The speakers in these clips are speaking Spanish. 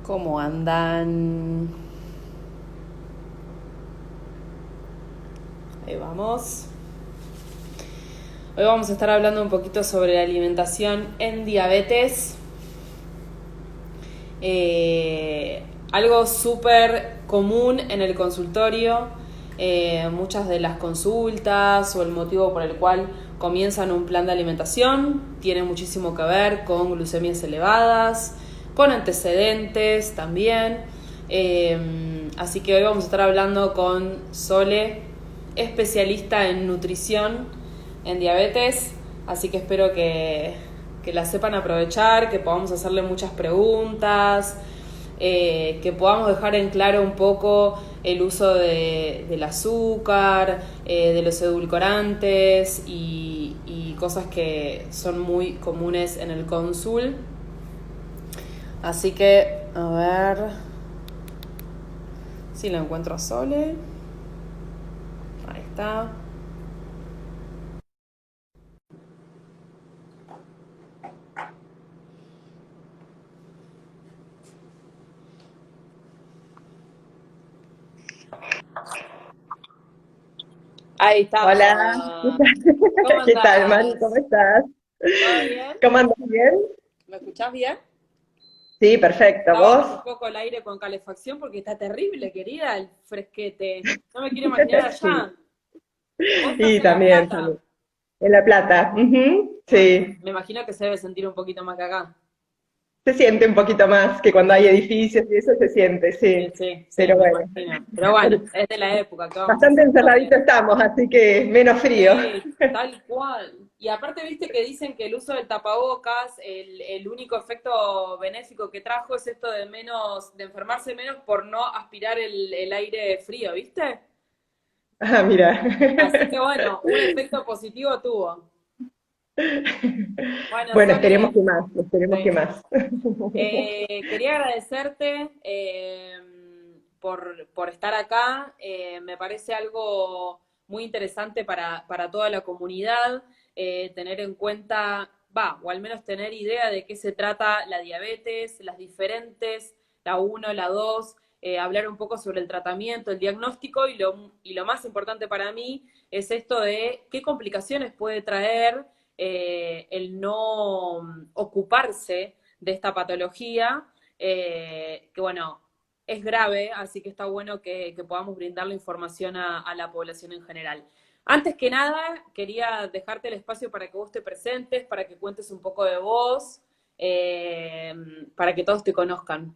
¿Cómo andan? Ahí vamos. Hoy vamos a estar hablando un poquito sobre la alimentación en diabetes. Algo súper común en el consultorio. Muchas de las consultas o el motivo por el cual comienzan un plan de alimentación tiene muchísimo que ver con glucemias elevadas, con antecedentes también. Así que hoy vamos a estar hablando con Sole, especialista en nutrición en diabetes, así que espero que la sepan aprovechar, que podamos hacerle muchas preguntas, que podamos dejar en claro un poco el uso del azúcar, de los edulcorantes y cosas que son muy comunes en el cónsul. Así que, a ver si lo encuentro a Sole. Ahí está. Ahí Hola, está. ¿Cómo ¿qué tal, Mari? ¿Cómo andás? estás? ¿Todo bien? ¿Cómo andas bien? ¿Me escuchás bien? Sí, perfecto. Estaba ¿Vos? bajando un poco el aire con calefacción porque está terrible, querida, el fresquete. No me quiero imaginar Sí, allá. Vos estás y en La también, Plata. también. En La Plata, ujú, Bueno, sí. me imagino que se debe sentir un poquito más que acá. Se siente un poquito más que cuando hay edificios y eso se siente, Sí, sí. sí, sí, Pero me bueno, imagino. Pero bueno, es de la época, ¿qué vamos a bastante hacer? Todo bien. encerradito estamos, así que menos frío. Sí, tal cual. Y aparte, viste que dicen que el uso del tapabocas, el único efecto benéfico que trajo es esto de menos, de enfermarse menos por no aspirar el aire frío, ¿viste? Ah, mira. Así que bueno, un efecto positivo tuvo. Bueno, Bueno, esperemos Sole, que más, esperemos que sí. más. Quería agradecerte por estar acá. Me parece algo muy interesante para toda la comunidad, tener en cuenta, o al menos tener idea de qué se trata la diabetes, las diferentes, la uno, la 2, hablar un poco sobre el tratamiento, el diagnóstico y lo más importante para mí es esto de qué complicaciones puede traer el no ocuparse de esta patología, que bueno, es grave, así que está bueno que podamos brindar la información a la población en general. Antes que nada, quería dejarte el espacio para que vos te presentes, para que cuentes un poco de vos, eh, para que todos te conozcan.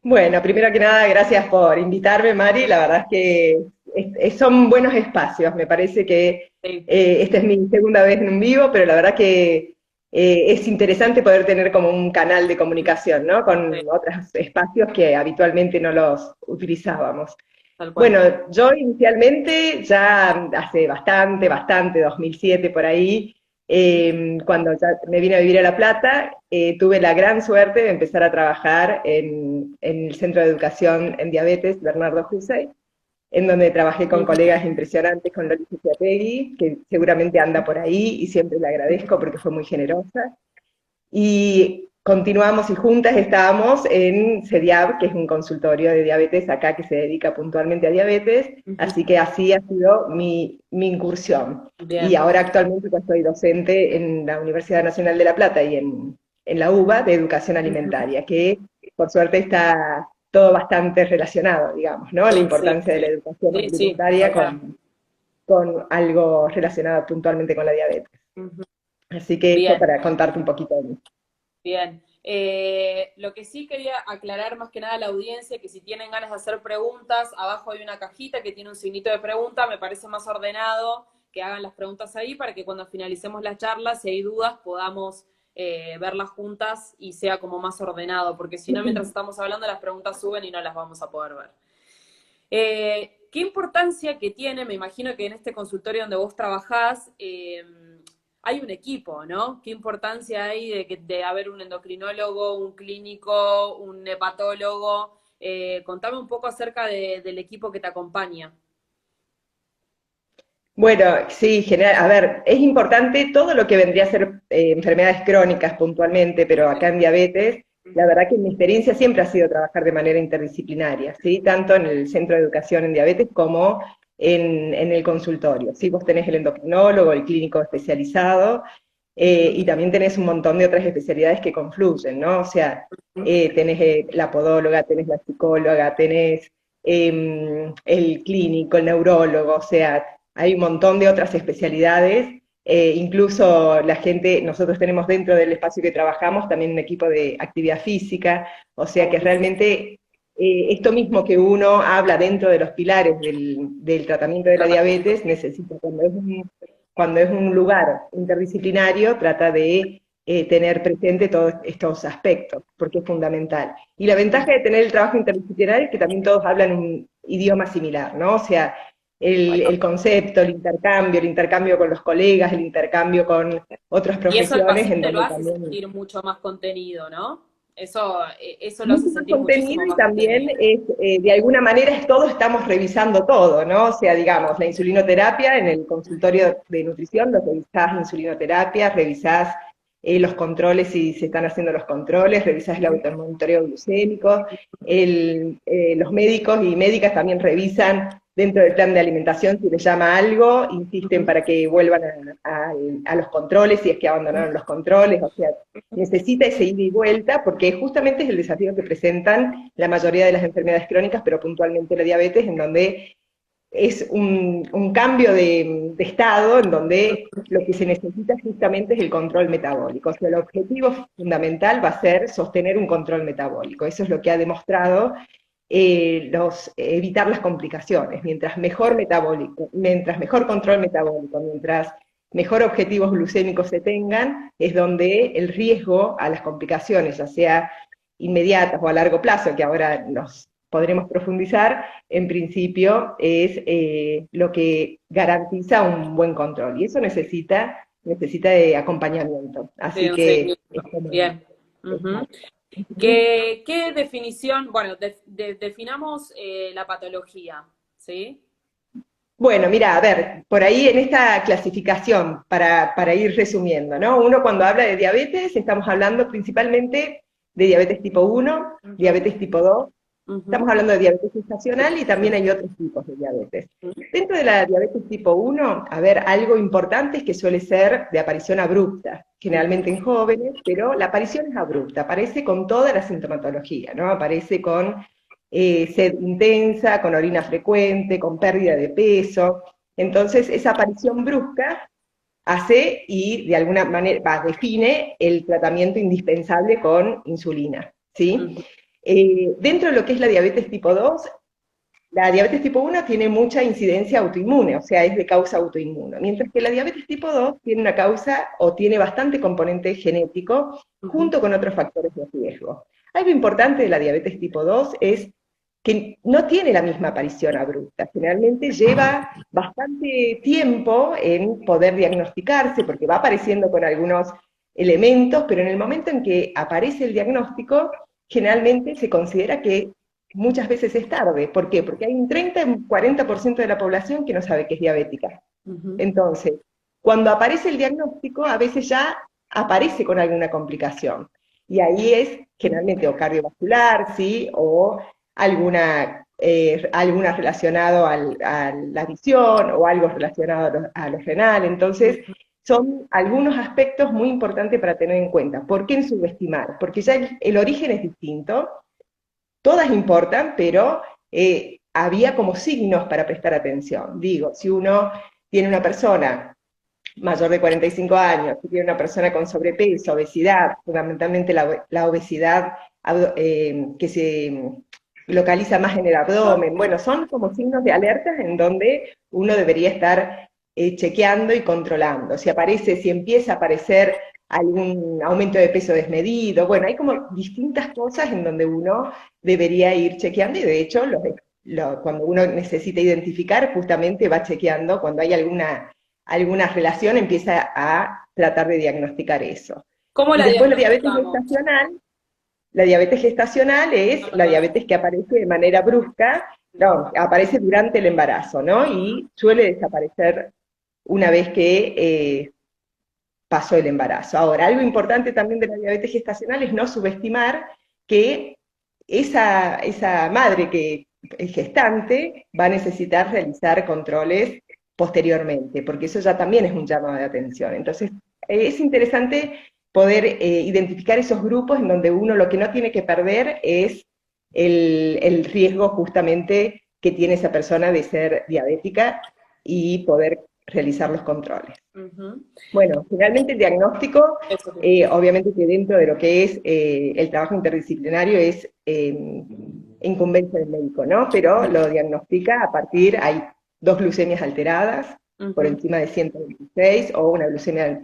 Bueno, primero que nada, gracias por invitarme, Mari. La verdad es que son buenos espacios. Me parece que Sí, esta es mi segunda vez en un vivo, pero la verdad que es interesante poder tener como un canal de comunicación, ¿no? sí, Con otros espacios que habitualmente no los utilizábamos. tal cual. Bueno, yo inicialmente, ya hace bastante, 2007 por ahí, cuando ya me vine a vivir a La Plata, tuve la gran suerte de empezar a trabajar en el Centro de Educación en Diabetes Bernardo Husey, en donde trabajé con colegas impresionantes, con Loli Ciategui, que seguramente anda por ahí y siempre le agradezco porque fue muy generosa. Y continuamos y juntas estábamos en CEDIAB, que es un consultorio de diabetes acá que se dedica puntualmente a diabetes, así que así ha sido mi incursión. Y Bien, ahora actualmente yo soy docente en la Universidad Nacional de La Plata y en la UBA de Educación Alimentaria, que por suerte está todo bastante relacionado, digamos, ¿no? La sí, importancia de la educación sí, sí, alimentaria tal cual. con algo relacionado puntualmente con la diabetes. Así que eso Bien. para contarte un poquito de mí. Bien. Lo que sí quería aclarar más que nada a la audiencia, que si tienen ganas de hacer preguntas, abajo hay una cajita que tiene un signito de pregunta, me parece más ordenado que hagan las preguntas ahí para que cuando finalicemos la charla, si hay dudas, podamos verlas juntas y sea como más ordenado, porque si no, mientras estamos hablando, las preguntas suben y no las vamos a poder ver. ¿Qué importancia que tiene? Me imagino que en este consultorio donde vos trabajás hay un equipo, ¿no? ¿Qué importancia hay de haber un endocrinólogo, un clínico, un hepatólogo? Contame un poco acerca del equipo que te acompaña. Bueno, sí, general, a ver, es importante todo lo que vendría a ser enfermedades crónicas puntualmente, pero acá en diabetes, la verdad que mi experiencia siempre ha sido trabajar de manera interdisciplinaria, ¿sí? Tanto en el Centro de Educación en Diabetes como en el consultorio, ¿sí? Vos tenés el endocrinólogo, el clínico especializado, y también tenés un montón de otras especialidades que confluyen, ¿no? O sea, tenés la podóloga, tenés la psicóloga, tenés el clínico, el neurólogo, o sea, hay un montón de otras especialidades, incluso la gente, nosotros tenemos dentro del espacio que trabajamos también un equipo de actividad física, o sea que realmente esto mismo que uno habla dentro de los pilares del tratamiento de la diabetes, necesita, cuando es un lugar interdisciplinario, trata de tener presente todos estos aspectos, porque es fundamental. Y la ventaja de tener el trabajo interdisciplinario es que también todos hablan un idioma similar, ¿no? O sea, el concepto, el intercambio con los colegas, el intercambio con otras Y eso al profesiones, en paciente lo donde hace también sentir mucho más contenido, ¿no? Eso lo hace mucho más sentir contenido muchísimo y más también contenido. es, de alguna manera es todo, estamos revisando todo, ¿no? O sea, digamos, la insulinoterapia en el consultorio de nutrición, lo revisás insulinoterapia, revisás los controles, si se están haciendo los controles, revisás el automonitoreo glucémico, los médicos y médicas también revisan dentro del plan de alimentación si les llama algo, insisten para que vuelvan a los controles, si es que abandonaron los controles, o sea, necesita ese ida y vuelta, porque justamente es el desafío que presentan la mayoría de las enfermedades crónicas, pero puntualmente la diabetes, en donde es un cambio de estado, en donde lo que se necesita justamente es el control metabólico. O sea, el objetivo fundamental va a ser sostener un control metabólico. Eso es lo que ha demostrado evitar las complicaciones. Mientras mejor control metabólico, mientras mejor objetivos glucémicos se tengan, es donde el riesgo a las complicaciones, ya sea inmediatas o a largo plazo, que ahora nos podremos profundizar, en principio es lo que garantiza un buen control. Y eso necesita de acompañamiento. Sí, Así un que seguimiento. Bien. Ujú. ¿Qué definición? Bueno, definamos la patología, ¿sí? bueno, mira, a ver, por ahí en esta clasificación, para ir resumiendo, ¿no? Uno cuando habla de diabetes, estamos hablando principalmente de diabetes tipo 1, Ujú, diabetes tipo 2, estamos ujú, hablando de diabetes gestacional y también hay otros tipos de diabetes. Dentro de la diabetes tipo 1, a ver, algo importante es que suele ser de aparición abrupta, generalmente en jóvenes, pero la aparición es abrupta, aparece con toda la sintomatología, ¿no? Aparece con sed intensa, con orina frecuente, con pérdida de peso. Entonces, esa aparición brusca hace y de alguna manera define el tratamiento indispensable con insulina, ¿sí? ujú, Dentro de lo que es la diabetes tipo 2, la diabetes tipo 1 tiene mucha incidencia autoinmune, o sea, es de causa autoinmune, mientras que la diabetes tipo 2 tiene una causa o tiene bastante componente genético ujú. junto con otros factores de riesgo. Algo importante de la diabetes tipo 2 es que no tiene la misma aparición abrupta, generalmente lleva bastante tiempo en poder diagnosticarse, porque va apareciendo con algunos elementos, pero en el momento en que aparece el diagnóstico, generalmente se considera que muchas veces es tarde. ¿Por qué? Porque hay un 30, un 40% de la población que no sabe que es diabética. Ujú. Entonces, cuando aparece el diagnóstico, a veces ya aparece con alguna complicación. Y ahí es generalmente o cardiovascular, ¿sí? O alguna relacionado a la visión o algo relacionado a lo renal. Entonces, son algunos aspectos muy importantes para tener en cuenta. ¿Por qué en subestimar? Porque ya el origen es distinto, todas importan, pero había como signos para prestar atención. Digo, si uno tiene una persona mayor de 45 años, si tiene una persona con sobrepeso, obesidad, fundamentalmente la obesidad que se localiza más en el abdomen, bueno, son como signos de alerta en donde uno debería estar chequeando y controlando. Si empieza a aparecer algún aumento de peso desmedido, bueno, hay como distintas cosas en donde uno debería ir chequeando y de hecho cuando uno necesita identificar, justamente va chequeando cuando hay alguna relación, empieza a tratar de diagnosticar eso. ¿Cómo Y la después diagnosticamos? la diabetes gestacional es la diabetes que aparece de manera brusca, no, aparece durante el embarazo, ¿no? Y suele desaparecer una vez que pasó el embarazo. Ahora, algo importante también de la diabetes gestacional es no subestimar que esa madre que es gestante va a necesitar realizar controles posteriormente, porque eso ya también es un llamado de atención. Entonces, es interesante poder identificar esos grupos en donde uno lo que no tiene que perder es el riesgo justamente que tiene esa persona de ser diabética y poder realizar los controles. Ujú. Bueno, finalmente el diagnóstico, Eso te iba a decir. obviamente que dentro de lo que es el trabajo interdisciplinario es incumbencia del médico, ¿no? Pero lo diagnostica a partir, hay dos glucemias alteradas, por Ujú. encima de 126, o una glucemia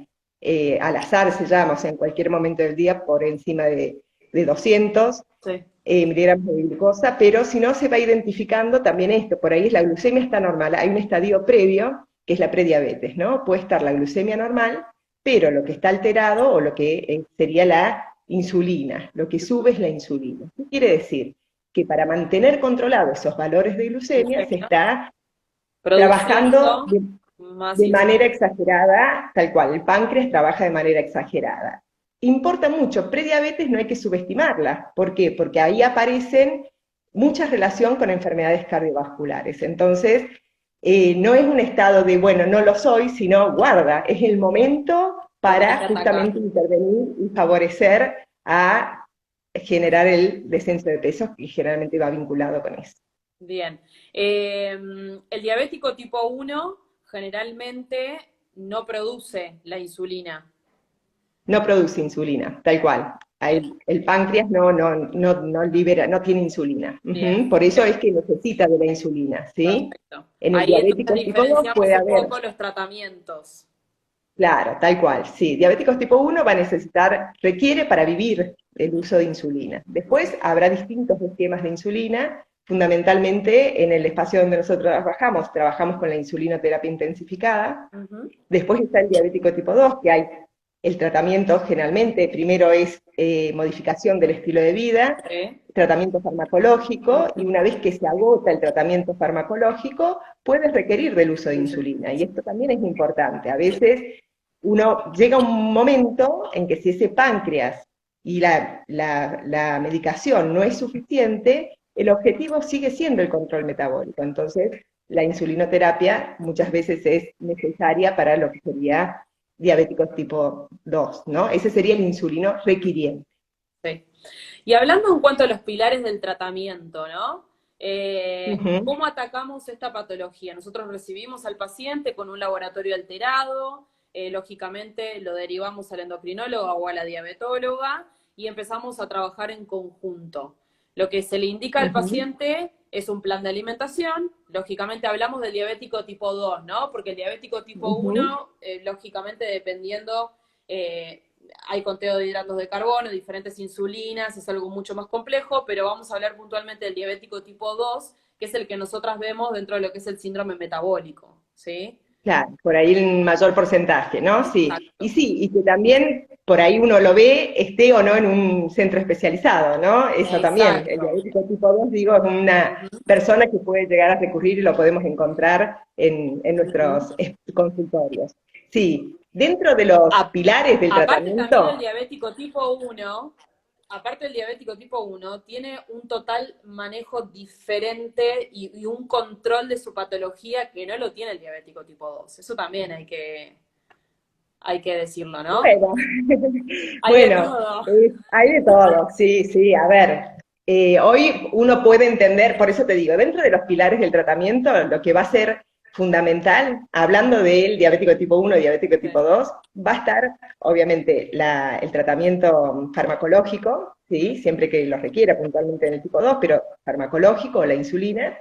al azar se llama, o sea, en cualquier momento del día por encima de 200 Sí. miligramos de glucosa, pero si no se va identificando también esto, por ahí es la glucemia está normal, hay un estadio previo que es la prediabetes, ¿no? Puede estar la glucemia normal, pero lo que está alterado o lo que sería la insulina, lo que sube es la insulina. ¿Qué quiere decir? Que para mantener controlados esos valores de glucemia se Glucemia. está trabajando Produciendo más de manera insulina. exagerada, tal cual, el páncreas trabaja de manera exagerada. Importa mucho, prediabetes no hay que subestimarla. ¿Por qué? Porque ahí aparecen mucha relación con enfermedades cardiovasculares. Entonces, no es un estado de, bueno, no lo soy, sino guarda, es el momento Lo tenés que para atacar. justamente intervenir y favorecer a generar el descenso de peso, que generalmente va vinculado con eso. Bien. El diabético tipo 1 generalmente no produce la insulina. No produce insulina, tal cual. Bien, El páncreas no libera, no tiene insulina. bien, Ujú. Por eso bien, es que necesita de la insulina, ¿sí? perfecto. En el Ahí entonces diabético tipo 2 diferenciamos puede un haber, poco los tratamientos. claro, tal cual, sí. Diabéticos tipo 1 va a necesitar, requiere para vivir el uso de insulina. Después habrá distintos esquemas de insulina, fundamentalmente en el espacio donde nosotros trabajamos con la insulinoterapia intensificada. Ujú. Después está el diabético tipo 2, que hay el tratamiento generalmente, primero es modificación del estilo de vida, Sí. tratamiento farmacológico, y Ujú. una vez que se agota el tratamiento farmacológico, puede requerir del uso de insulina. Y esto también es importante. A veces uno llega a un momento en que si ese páncreas y la medicación no es suficiente, el objetivo sigue siendo el control metabólico. Entonces, la insulinoterapia muchas veces es necesaria para lo que sería diabéticos tipo 2, ¿no? Ese sería el insulino requiriente. Sí. Y hablando en cuanto a los pilares del tratamiento, ¿no? Ujú, ¿Cómo atacamos esta patología? Nosotros recibimos al paciente con un laboratorio alterado, lógicamente lo derivamos al endocrinólogo o a la diabetóloga y empezamos a trabajar en conjunto. Lo que se le indica al ujú, paciente es un plan de alimentación. Lógicamente hablamos del diabético tipo 2, ¿no? Porque el diabético tipo ujú. 1, lógicamente dependiendo, eh, hay conteo de hidratos de carbono, diferentes insulinas, es algo mucho más complejo, pero vamos a hablar puntualmente del diabético tipo 2, que es el que nosotras vemos dentro de lo que es el síndrome metabólico, ¿sí? Claro, por ahí el mayor porcentaje, ¿no? Sí. Y Exacto. sí, y que también por ahí uno lo ve, esté o no en un centro especializado, ¿no? Eso también. El Exacto. diabético tipo 2 digo, es una Ujú, persona que puede llegar a recurrir y lo podemos encontrar en ujú. nuestros consultorios. Sí, dentro de los A- pilares del Aparte también el tratamiento, diabético tipo 1, aparte el diabético tipo 1, tiene un total manejo diferente y un control de su patología que no lo tiene el diabético tipo 2. Eso también hay que decirlo, ¿no? bueno, Hay de bueno, todo. hay de todo, sí, sí, a ver. Hoy uno puede entender, por eso te digo, dentro de los pilares del tratamiento, lo que va a ser fundamental, hablando del diabético tipo 1 y diabético Sí. tipo 2, va a estar, obviamente, el tratamiento farmacológico, ¿sí? Siempre que lo requiera, puntualmente en el tipo 2, pero farmacológico o la insulina.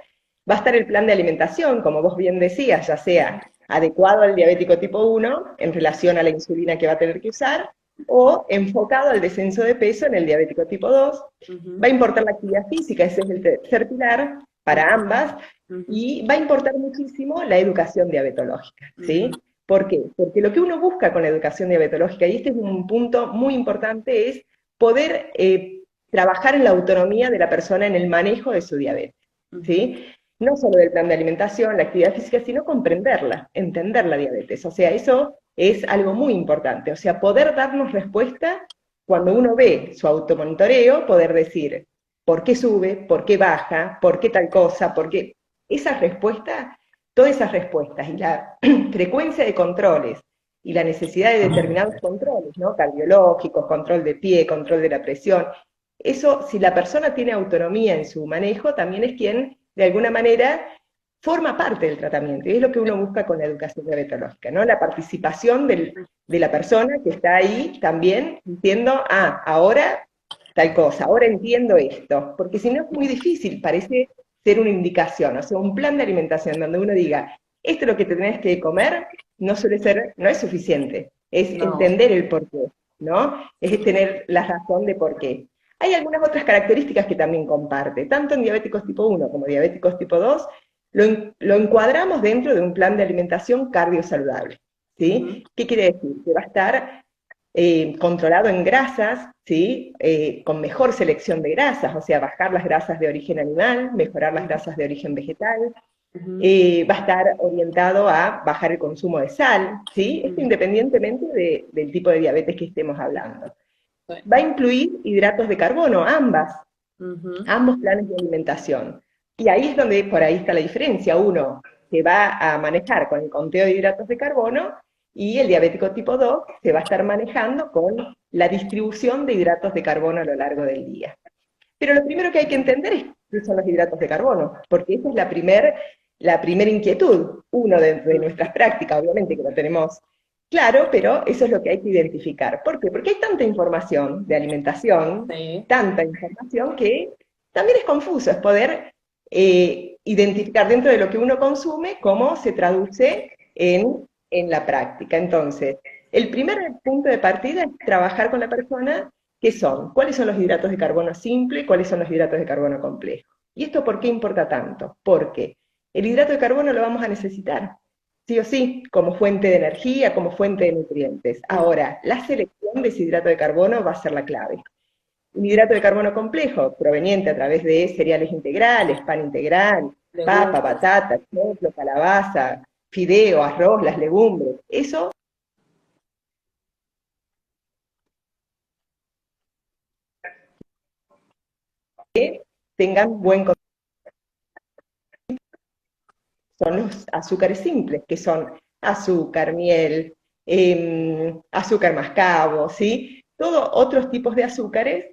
Va a estar el plan de alimentación, como vos bien decías, ya sea adecuado al diabético tipo 1 en relación a la insulina que va a tener que usar, o enfocado al descenso de peso en el diabético tipo 2. Va Ujú, a importar la actividad física, ese es el tercer pilar para ujú, ambas, ujú, y va a importar muchísimo la educación diabetológica, ujú. ¿sí? ¿Por qué? Porque lo que uno busca con la educación diabetológica, y este es un punto muy importante, es poder trabajar en la autonomía de la persona en el manejo de su diabetes, Ujú. ¿sí? No solo del plan de alimentación, la actividad física, sino comprenderla, entender la diabetes. O sea, eso es algo muy importante. O sea, poder darnos respuesta cuando uno ve su automonitoreo, poder decir por qué sube, por qué baja, por qué tal cosa, por qué... Esas respuestas, todas esas respuestas y la frecuencia de controles y la necesidad de determinados controles, ¿no? Cardiológicos, control de pie, control de la presión, eso, si la persona tiene autonomía en su manejo, también es quien, de alguna manera, forma parte del tratamiento, y es lo que uno busca con la educación diabetológica, ¿no? La participación de la persona que está ahí también diciendo, ah, ahora tal cosa, ahora entiendo esto, porque si no es muy difícil, parece ser una indicación, o sea, un plan de alimentación donde uno diga, esto es lo que te tenés que comer, no suele ser, no es suficiente, es No. entender el porqué, ¿no? Es tener la razón de por qué. Hay algunas otras características que también comparte, tanto en diabéticos tipo 1 como diabéticos tipo 2, lo encuadramos dentro de un plan de alimentación cardiosaludable, ¿sí? ¿Qué quiere decir? Que va a estar controlado en grasas, ¿sí? Con mejor selección de grasas, o sea, bajar las grasas de origen animal, mejorar las grasas de origen vegetal, va a estar orientado a bajar el consumo de sal, ¿sí? Esto independientemente del tipo de diabetes que estemos hablando. Sí. Va a incluir hidratos de carbono, Ujú. ambos planes de alimentación. Y ahí es donde, por ahí está la diferencia. Uno se va a manejar con el conteo de hidratos de carbono y el diabético tipo 2 se va a estar manejando con la distribución de hidratos de carbono a lo largo del día. Pero lo primero que hay que entender es qué son los hidratos de carbono, porque esa es la primer inquietud. Uno de nuestras prácticas, obviamente que lo tenemos claro, pero eso es lo que hay que identificar. ¿Por qué? Porque hay tanta información de alimentación, Sí. tanta información que también es confuso, es poder identificar dentro de lo que uno consume cómo se traduce en la práctica. Entonces, el primer punto de partida es trabajar con la persona. ¿Qué son? ¿Cuáles son los hidratos de carbono simple? ¿Cuáles son los hidratos de carbono complejo? ¿Y esto por qué importa tanto? Porque el hidrato de carbono lo vamos a necesitar, sí o sí, como fuente de energía, como fuente de nutrientes. Ahora, la selección de ese hidrato de carbono va a ser la clave. Un hidrato de carbono complejo, proveniente a través de cereales integrales, pan integral, papa, Legumbres. batata, choclo, calabaza, fideo, arroz, las legumbres, eso tengan buen contenido. Son los azúcares simples, que son azúcar, miel, azúcar mascabo, ¿sí? Todos otros tipos de azúcares,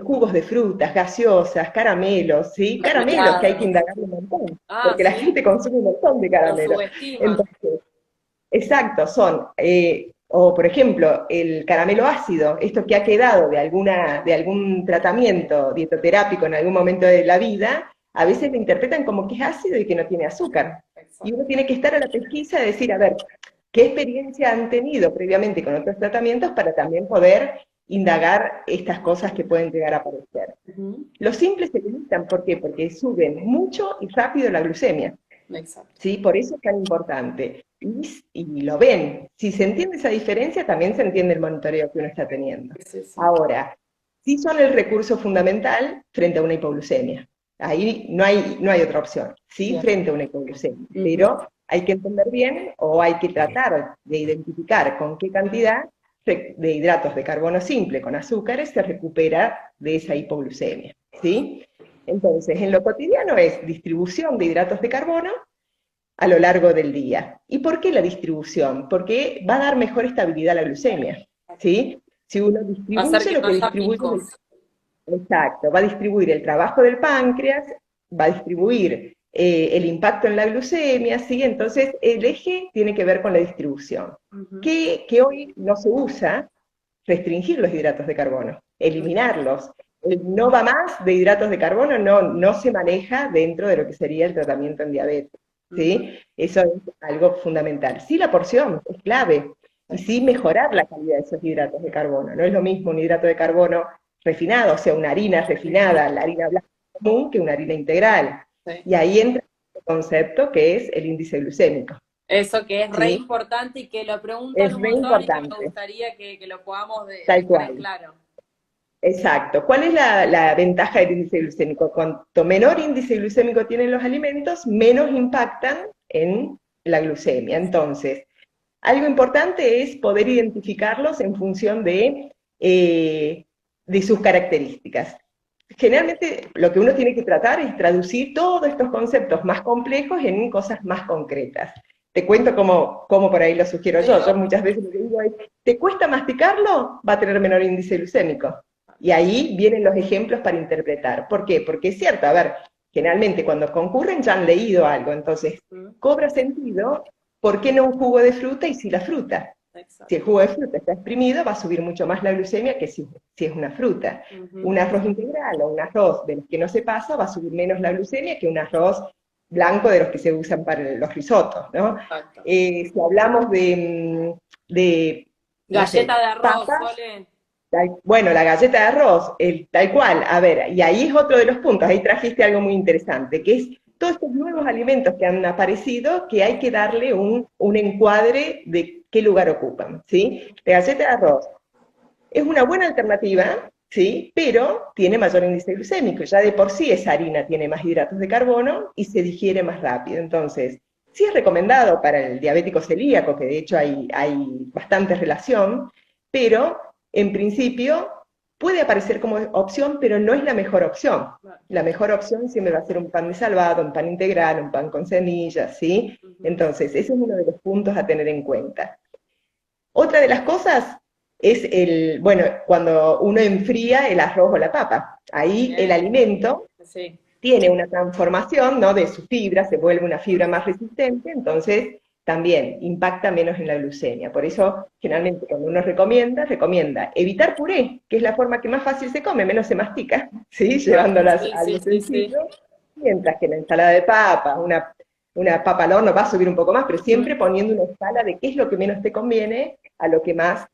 jugos de frutas, gaseosas, caramelos, ¿sí? Caramelos, que hay que Mermeladas. indagar un montón, Ah, porque la sí. gente consume un montón de Lo caramelos. subestiman. Entonces, exacto, son, o por ejemplo, el caramelo ácido, esto que ha quedado de algún tratamiento dietoterápico en algún momento de la vida, a veces lo interpretan como que es ácido y que no tiene azúcar. Y Exacto. uno tiene que estar a la pesquisa de decir, a ver, ¿qué experiencia han tenido previamente con otros tratamientos para también poder indagar estas cosas que pueden llegar a aparecer? Ujú. Los simples se limitan, ¿por qué? Porque suben mucho y rápido la glucemia. Exacto. ¿Sí? Por eso es tan importante. Y lo ven. Si se entiende esa diferencia, también se entiende el monitoreo que uno está teniendo. Sí, sí. Ahora, sí son el recurso fundamental frente a una hipoglucemia. Ahí no hay otra opción, sí, Bien. frente a una hipoglucemia. Ujú. Pero hay que entender bien o hay que tratar de identificar con qué cantidad de hidratos de carbono simple con azúcares se recupera de esa hipoglucemia. ¿Sí? Entonces, en lo cotidiano es distribución de hidratos de carbono a lo largo del día. ¿Y por qué la distribución? Porque va a dar mejor estabilidad a la glucemia, ¿sí? Si uno Hacer distribuye, que lo no que haya distribuye picos. exacto, va a distribuir el trabajo del páncreas, va a distribuir el impacto en la glucemia, ¿sí? Entonces el eje tiene que ver con la distribución. Ujú. Que hoy no se usa restringir los hidratos de carbono, eliminarlos. El no va más de hidratos de carbono no se maneja dentro de lo que sería el tratamiento en diabetes. Ujú. ¿Sí? Eso es algo fundamental. Sí, la porción es clave. Y Sí. sí mejorar la calidad de esos hidratos de carbono. No es lo mismo un hidrato de carbono refinado, o sea, una harina refinada, la harina blanca común, que una harina integral. Sí. Y ahí entra el concepto que es el índice glucémico. Eso que es re ¿Sí? importante y que lo preguntan Es un re montón y que me importante, gustaría que lo podamos tal dejar en cual. claro. Exacto. ¿Cuál es la ventaja del índice glucémico? Cuanto menor índice glucémico tienen los alimentos, menos impactan en la glucemia. Entonces, algo importante es poder identificarlos en función de eh, de sus características. Generalmente lo que uno tiene que tratar es traducir todos estos conceptos más complejos en cosas más concretas. Te cuento cómo por ahí lo sugiero Sí, yo. Yo muchas veces lo que digo es, ¿te cuesta masticarlo? Va a tener menor índice glucémico. Y ahí vienen los ejemplos para interpretar. ¿Por qué? Porque es cierto, a ver, generalmente cuando concurren ya han leído algo, entonces cobra sentido, ¿por qué no un jugo de fruta y si la fruta? Si exacto. el jugo de fruta está exprimido, va a subir mucho más la glucemia que si es una fruta. Un arroz integral o un arroz de los que no se pasa va a subir menos la glucemia que un arroz blanco de los que se usan para los risotos, ¿no? Exacto. Si hablamos de, no Galleta sé, de arroz, papas, Sole. bueno, la galleta de arroz, tal cual, a ver, y ahí es otro de los puntos, ahí trajiste algo muy interesante, que es todos estos nuevos alimentos que han aparecido, que hay que darle un encuadre de qué lugar ocupan, ¿sí? La galleta de arroz es una buena alternativa, ¿sí? Pero tiene mayor índice glucémico, ya de por sí esa harina tiene más hidratos de carbono y se digiere más rápido, entonces, sí es recomendado para el diabético celíaco, que de hecho hay bastante relación, pero en principio puede aparecer como opción, pero no es la mejor opción. La mejor opción siempre va a ser un pan de salvado, un pan integral, un pan con semillas, ¿sí? Entonces, ese es uno de los puntos a tener en cuenta. Otra de las cosas es bueno, cuando uno enfría el arroz o la papa. Ahí el Bien. alimento Sí. tiene una transformación, ¿no? De su fibra, se vuelve una fibra más resistente, entonces también impacta menos en la glucemia. Por eso, generalmente, cuando uno recomienda evitar puré, que es la forma que más fácil se come, menos se mastica, ¿sí? Exacto. Llevándolas Sí, a sí, lo sí, sí. sencillo, mientras que la ensalada de papa, una papa al horno va a subir un poco más, pero siempre poniendo una escala de qué es lo que menos te conviene a lo que más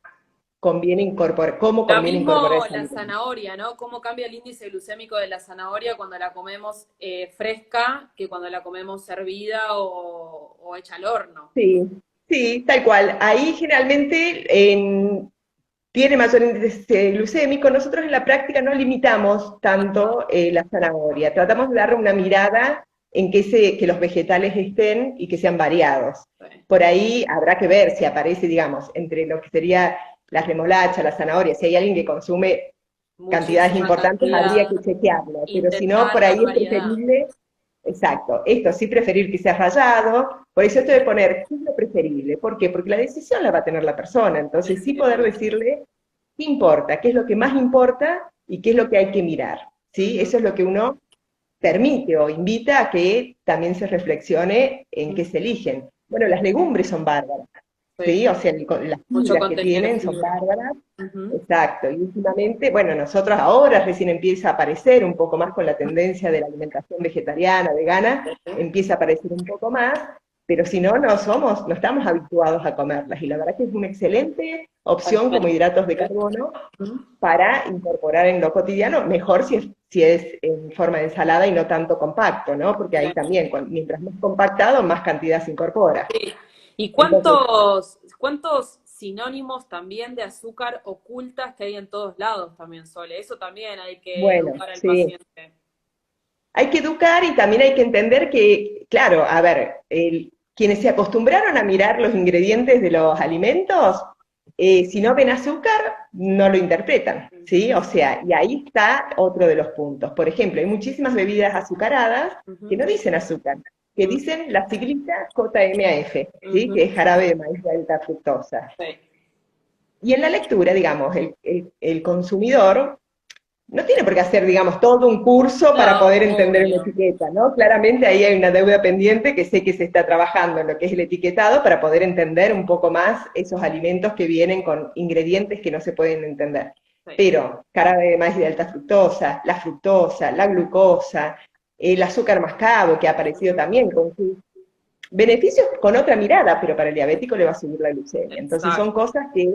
conviene incorporar, cómo Lo conviene incorporar mismo esa la alimento. zanahoria, ¿no? ¿Cómo cambia el índice glucémico de la zanahoria cuando la comemos fresca que cuando la comemos hervida o hecha al horno? Sí, sí, tal cual. Ahí generalmente tiene mayor índice glucémico. Nosotros en la práctica no limitamos tanto la zanahoria. Tratamos de darle una mirada en que los vegetales estén y que sean variados. Sí. Por ahí habrá que ver si aparece, digamos, entre lo que sería la remolacha, la zanahoria, si hay alguien que consume cantidades Muchísima importantes, habría que cantidad, chequearlo. Pero si no, intentar por dar ahí es variedad. preferible. Exacto, esto sí preferir que sea rallado, por eso esto de poner qué es lo preferible, ¿por qué? Porque la decisión la va a tener la persona, Sí, entonces sí sí, poder obvio. decirle qué importa, qué es lo que más importa y qué es lo que hay que mirar, ¿sí? Ujú, Eso es lo que uno permite o invita a que también se reflexione en qué ujú. se eligen. Bueno, las legumbres son bárbaras, Sí, ¿sí? O sea, las mucho fibras que contenido de tienen son fibra. bárbaras. Ujú. Exacto, y últimamente, bueno, nosotros ahora recién empieza a aparecer un poco más con la tendencia de la alimentación vegetariana, vegana, empieza a aparecer un poco más, pero si no, no estamos habituados a comerlas, y la verdad que es una excelente Tal opción como cual. hidratos de carbono Ujú. para incorporar en lo cotidiano, mejor si es en forma de ensalada y no tanto compacto, ¿no? Porque Sí. ahí también, mientras más compactado, más cantidad se incorpora. Sí. ¿Y Entonces, cuántos sinónimos también de azúcar ocultas que hay en todos lados también, Sole? Eso también hay que bueno, educar al sí. paciente. Hay que educar y también hay que entender que, claro, a ver, quienes se acostumbraron a mirar los ingredientes de los alimentos, si no ven azúcar, no lo interpretan, ¿sí? O sea, y ahí está otro de los puntos. Por ejemplo, hay muchísimas bebidas azucaradas que no Ujú, dicen azúcar, que ujú, dicen la siglita JMAF, ¿sí? ujú. Que es jarabe de maíz de alta fructosa. Sí. Y en la lectura, digamos, el consumidor no tiene por qué hacer, digamos, todo un curso para No, poder entender una obvio. etiqueta, ¿no? Claramente ahí hay una deuda pendiente que sé que se está trabajando en lo que es el etiquetado para poder entender un poco más esos alimentos que vienen con ingredientes que no se pueden entender. Sí. Pero jarabe de maíz de alta fructosa, la glucosa, el azúcar mascabo que ha aparecido también con sus beneficios con otra mirada, pero para el diabético le va a subir la glucemia. Entonces son Exacto. cosas que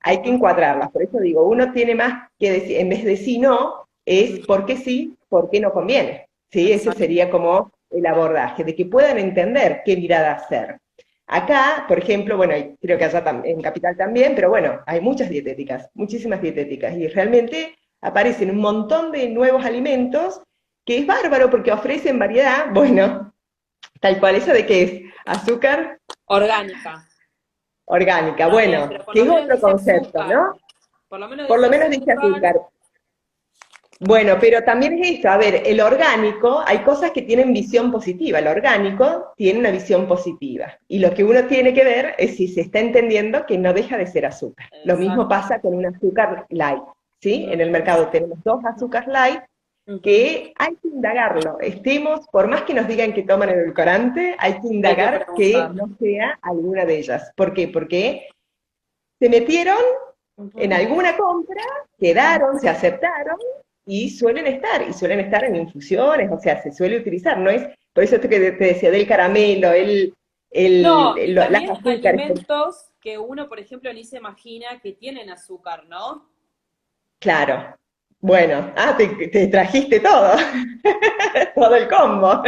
hay que Ujú, encuadrarlas. Por eso digo, uno tiene más que decir, en vez de sí no, es por qué sí, por qué no conviene. ¿Sí? Ese exacto. sería como el abordaje, de que puedan entender qué mirada hacer. Acá, por ejemplo, bueno, creo que allá en Capital también, pero bueno, hay muchas dietéticas, muchísimas dietéticas, y realmente aparecen un montón de nuevos alimentos, que es bárbaro porque ofrecen variedad, bueno, tal cual, ¿eso de qué es? Azúcar Orgánica. orgánica. Está bien, Bueno, pero por que lo es menos otro dice concepto, azúcar. ¿no? Por lo menos Por lo dice menos dice azúcar. azúcar. Bueno, pero también es esto, a ver, el orgánico, hay cosas que tienen visión positiva, el orgánico tiene una visión positiva, y lo que uno tiene que ver es si se está entendiendo que no deja de ser azúcar. Lo mismo Exacto. pasa con un azúcar light, ¿sí? En el Ujú, mercado tenemos dos azúcar light ujú. que hay que indagarlo, estemos, por más que nos digan que toman edulcorante, hay que Hay que indagar que preguntar. no sea alguna de ellas. ¿Por qué? Porque se metieron en Ujú, alguna compra, ujú. quedaron, se aceptaron y suelen estar en infusiones, o sea, se suele utilizar, no es, por eso esto que te decía del caramelo, No, y las también azúcares, alimentos que uno, por ejemplo, ni se imagina que tienen azúcar, ¿no? claro, bueno, te trajiste todo, todo el combo,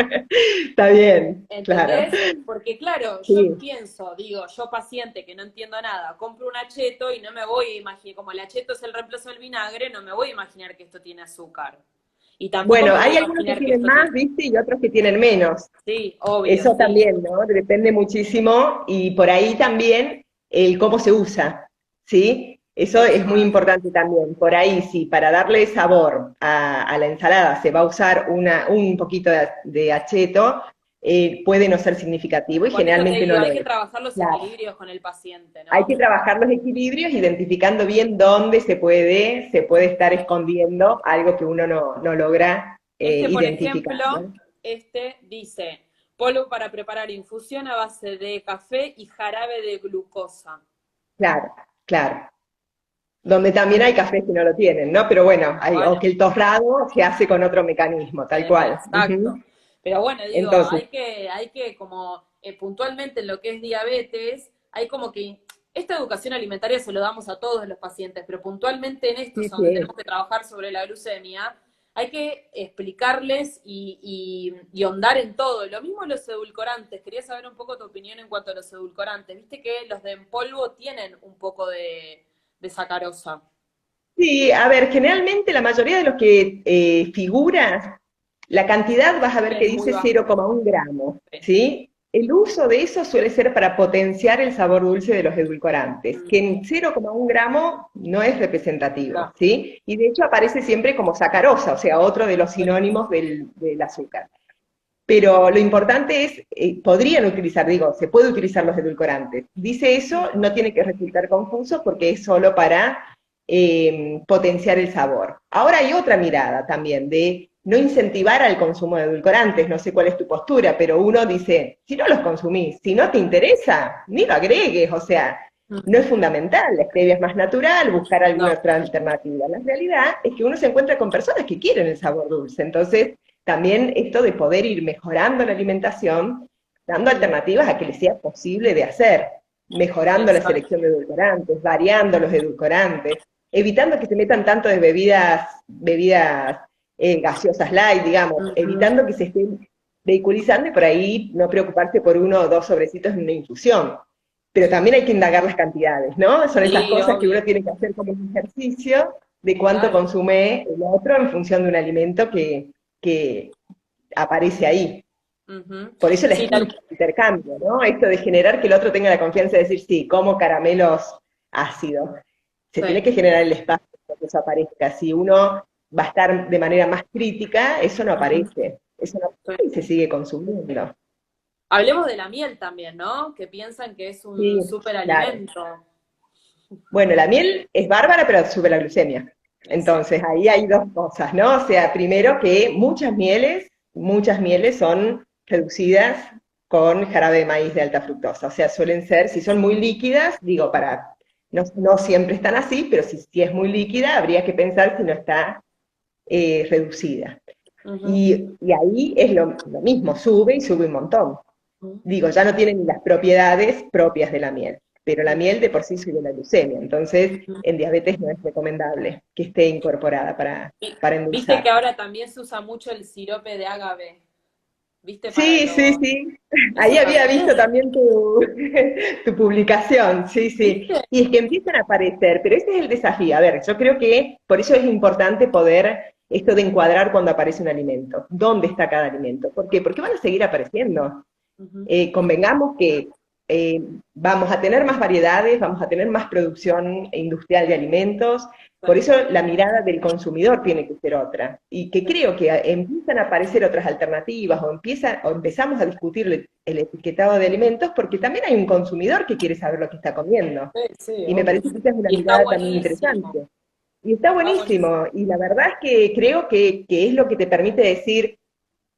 está bien, claro, ¿Entendés? Porque claro, yo sí. pienso, digo, yo paciente que no entiendo nada, compro un acheto y no me voy a imaginar, como el acheto es el reemplazo del vinagre, no me voy a imaginar que esto tiene azúcar. Y tampoco Bueno, me voy a hay algunos que imaginar que tienen esto más, tiene... ¿viste? Y otros que tienen menos. Sí, obvio, Eso sí. también, ¿no? Depende muchísimo y por ahí también el cómo se usa, ¿sí? Eso es muy Exacto. importante también. Por ahí, sí, para darle sabor a la ensalada se va a usar un poquito de acheto, puede no ser significativo y Por eso te generalmente no digo, lo hay que es. trabajar los Claro. equilibrios con el paciente, Hay que ¿no? trabajar los equilibrios, identificando bien dónde se puede estar escondiendo algo que uno no logra Por identificar, ejemplo, ¿no? este dice, polvo para preparar infusión a base de café y jarabe de glucosa. Claro, claro. Donde también hay cafés que no lo tienen, ¿no? Pero bueno, o Bueno, que el torrado se hace con otro mecanismo, tal cual. exacto. Ujú. Pero bueno, digo, Entonces, hay que como puntualmente en lo que es diabetes, hay como que esta educación alimentaria se lo damos a todos los pacientes, pero puntualmente en estos sí, donde sí, tenemos que trabajar sobre la glucemia, hay que explicarles y ahondar en todo. Lo mismo los edulcorantes. Quería saber un poco tu opinión en cuanto a los edulcorantes. Viste que los de en polvo tienen un poco de sacarosa. sí, a ver, generalmente la mayoría de los que figuran, la cantidad vas a ver que Es muy dice bajo. 0,1 gramos, Sí. ¿sí? El uso de eso suele ser para potenciar el sabor dulce de los edulcorantes, que en 0,1 gramo no es representativo, No. ¿sí? Y de hecho aparece siempre como sacarosa, o sea, otro de los Sí. sinónimos del azúcar. Pero lo importante es, podrían utilizar, digo, se puede utilizar los edulcorantes. Dice eso, no tiene que resultar confuso porque es solo para potenciar el sabor. Ahora hay otra mirada también de no incentivar al consumo de edulcorantes, no sé cuál es tu postura, pero uno dice, si no los consumís, si no te interesa, ni lo agregues, o sea, no es fundamental, la stevia es más natural, buscar alguna No. otra alternativa. La realidad es que uno se encuentra con personas que quieren el sabor dulce, entonces también esto de poder ir mejorando la alimentación, dando alternativas a que les sea posible de hacer, mejorando la Exacto. selección de edulcorantes, variando los edulcorantes, evitando que se metan tanto de bebidas gaseosas light, digamos, Ujú. evitando que se estén vehiculizando y por ahí no preocuparse por uno o dos sobrecitos en una infusión. Pero también hay que indagar las cantidades, ¿no? Son esas Sí, cosas que uno obvio. tiene que hacer como un ejercicio de cuánto Claro. consume el otro en función de un alimento que aparece ahí. Ujú. Por eso Sí, el intercambio, ¿no? Esto de generar que el otro tenga la confianza de decir, sí, como caramelos ácidos. Se tiene sí. que generar el espacio para que eso aparezca. Si uno va a estar de manera más crítica, eso no Ujú. aparece. Eso no Sí. aparece y se sigue consumiendo. Hablemos de la miel también, ¿no? Que piensan que es un Sí, claro. superalimento. Bueno, la miel es bárbara, pero sube la glucemia. Exacto. Entonces, ahí hay dos cosas, ¿no? O sea, primero que muchas mieles son reducidas con jarabe de maíz de alta fructosa. O sea, suelen ser, si son muy líquidas, digo, no siempre están así, pero si es muy líquida, habría que pensar si no está reducida. Ujú. Y ahí es lo mismo, sube y sube un montón. Ujú. Digo, ya no tienen las propiedades propias de la miel, pero la miel de por sí sube la glucemia, entonces Ujú. en diabetes no es recomendable que esté incorporada para Viste que endulzar. ahora también se usa mucho el sirope de agave, ¿viste? Para Sí, sí, los... sí. Ahí Eso había visto también, también tu publicación, sí, sí. ¿viste? Y es que empiezan a aparecer, pero ese es el desafío. A ver, yo creo que por eso es importante poder esto de encuadrar cuando aparece un alimento. ¿Dónde está cada alimento? ¿Por qué? Porque van a seguir apareciendo. Ujú. Convengamos que vamos a tener más variedades, vamos a tener más producción industrial de alimentos, por eso la mirada del consumidor tiene que ser otra, y que creo que empiezan a aparecer otras alternativas, o empezamos a discutir el etiquetado de alimentos, porque también hay un consumidor que quiere saber lo que está comiendo, Sí, sí, y me obvio. parece que esa es una Y está mirada también buenísimo, interesante. Y está está buenísimo. buenísimo, y la verdad es que creo que es lo que te permite decir,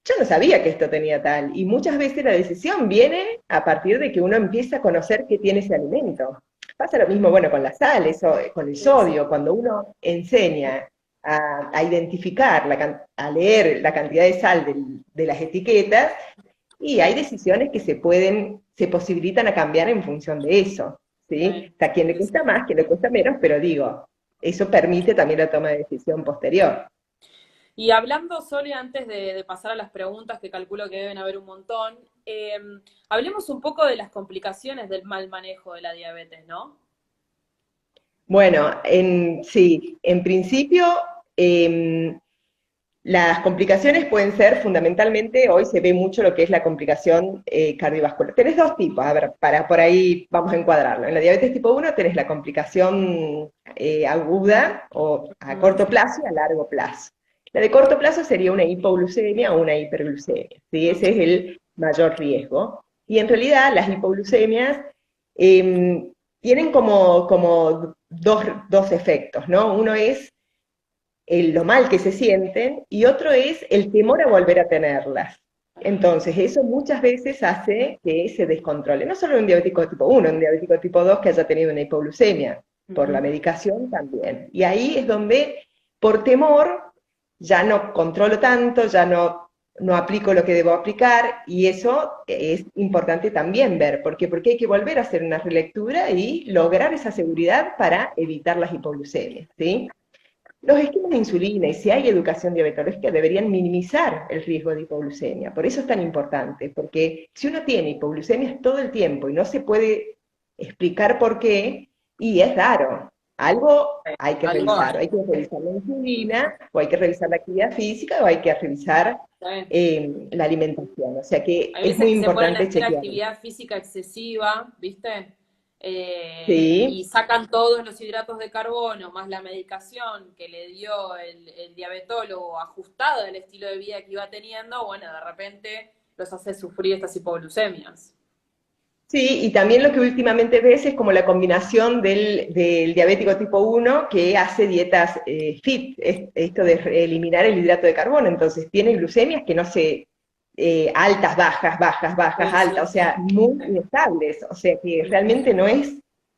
yo no sabía que esto tenía tal, y muchas veces la decisión viene a partir de que uno empieza a conocer qué tiene ese alimento. Pasa lo mismo, bueno, con la sal, eso, con el Sí, sí. sodio, cuando uno enseña a identificar, a leer la cantidad de sal de las etiquetas, y hay decisiones que se posibilitan a cambiar en función de eso, ¿sí? Sí, O sea, a quien le sí, cuesta sí. más, quien le cuesta menos, pero digo, eso permite también la toma de decisión posterior. Y hablando, Sole, antes de pasar a las preguntas, que calculo que deben haber un montón, hablemos un poco de las complicaciones del mal manejo de la diabetes, ¿no? Bueno, sí, en principio em, las complicaciones pueden ser fundamentalmente, hoy se ve mucho lo que es la complicación cardiovascular. Tenés dos tipos, a ver, para por ahí vamos a encuadrarlo. En la diabetes tipo 1 tenés la complicación aguda o a Ujú. corto plazo y a largo plazo. La de corto plazo sería una hipoglucemia o una hiperglucemia, ¿sí? Ese es el mayor riesgo. Y en realidad las hipoglucemias eh, tienen como dos efectos, ¿no? Uno es lo mal que se sienten, y otro es el temor a volver a tenerlas. Entonces, eso muchas veces hace que se descontrole, no solo en un diabético tipo 1, en un diabético tipo 2 que haya tenido una hipoglucemia, por la Ujú. medicación también. Y ahí es donde, por temor, ya no controlo tanto, ya no aplico lo que debo aplicar, y eso es importante también ver, porque hay que volver a hacer una relectura y lograr esa seguridad para evitar las hipoglucemias, ¿sí? Los esquemas de insulina, y si hay educación diabetológica, deberían minimizar el riesgo de hipoglucemia. Por eso es tan importante, porque si uno tiene hipoglucemias todo el tiempo y no se puede explicar por qué, y es raro. Algo Algo hay hay. que revisar la insulina, o hay que revisar la actividad física, o hay que revisar Sí. la alimentación. O sea que Hay es veces muy que se ponen a importante hacer chequear. actividad física excesiva, ¿viste? Y Sí, sacan todos los hidratos de carbono, más la medicación que le dio el diabetólogo ajustada al estilo de vida que iba teniendo, bueno, de repente los hace sufrir estas hipoglucemias. sí, y también lo que últimamente ves es como la combinación del diabético tipo 1 que hace dietas fit, esto de eliminar el hidrato de carbono, entonces tiene glucemias que no se, altas, bajas, bajas, bajas, Sí, sí, altas, o sea, muy sí. inestables, o sea que realmente no es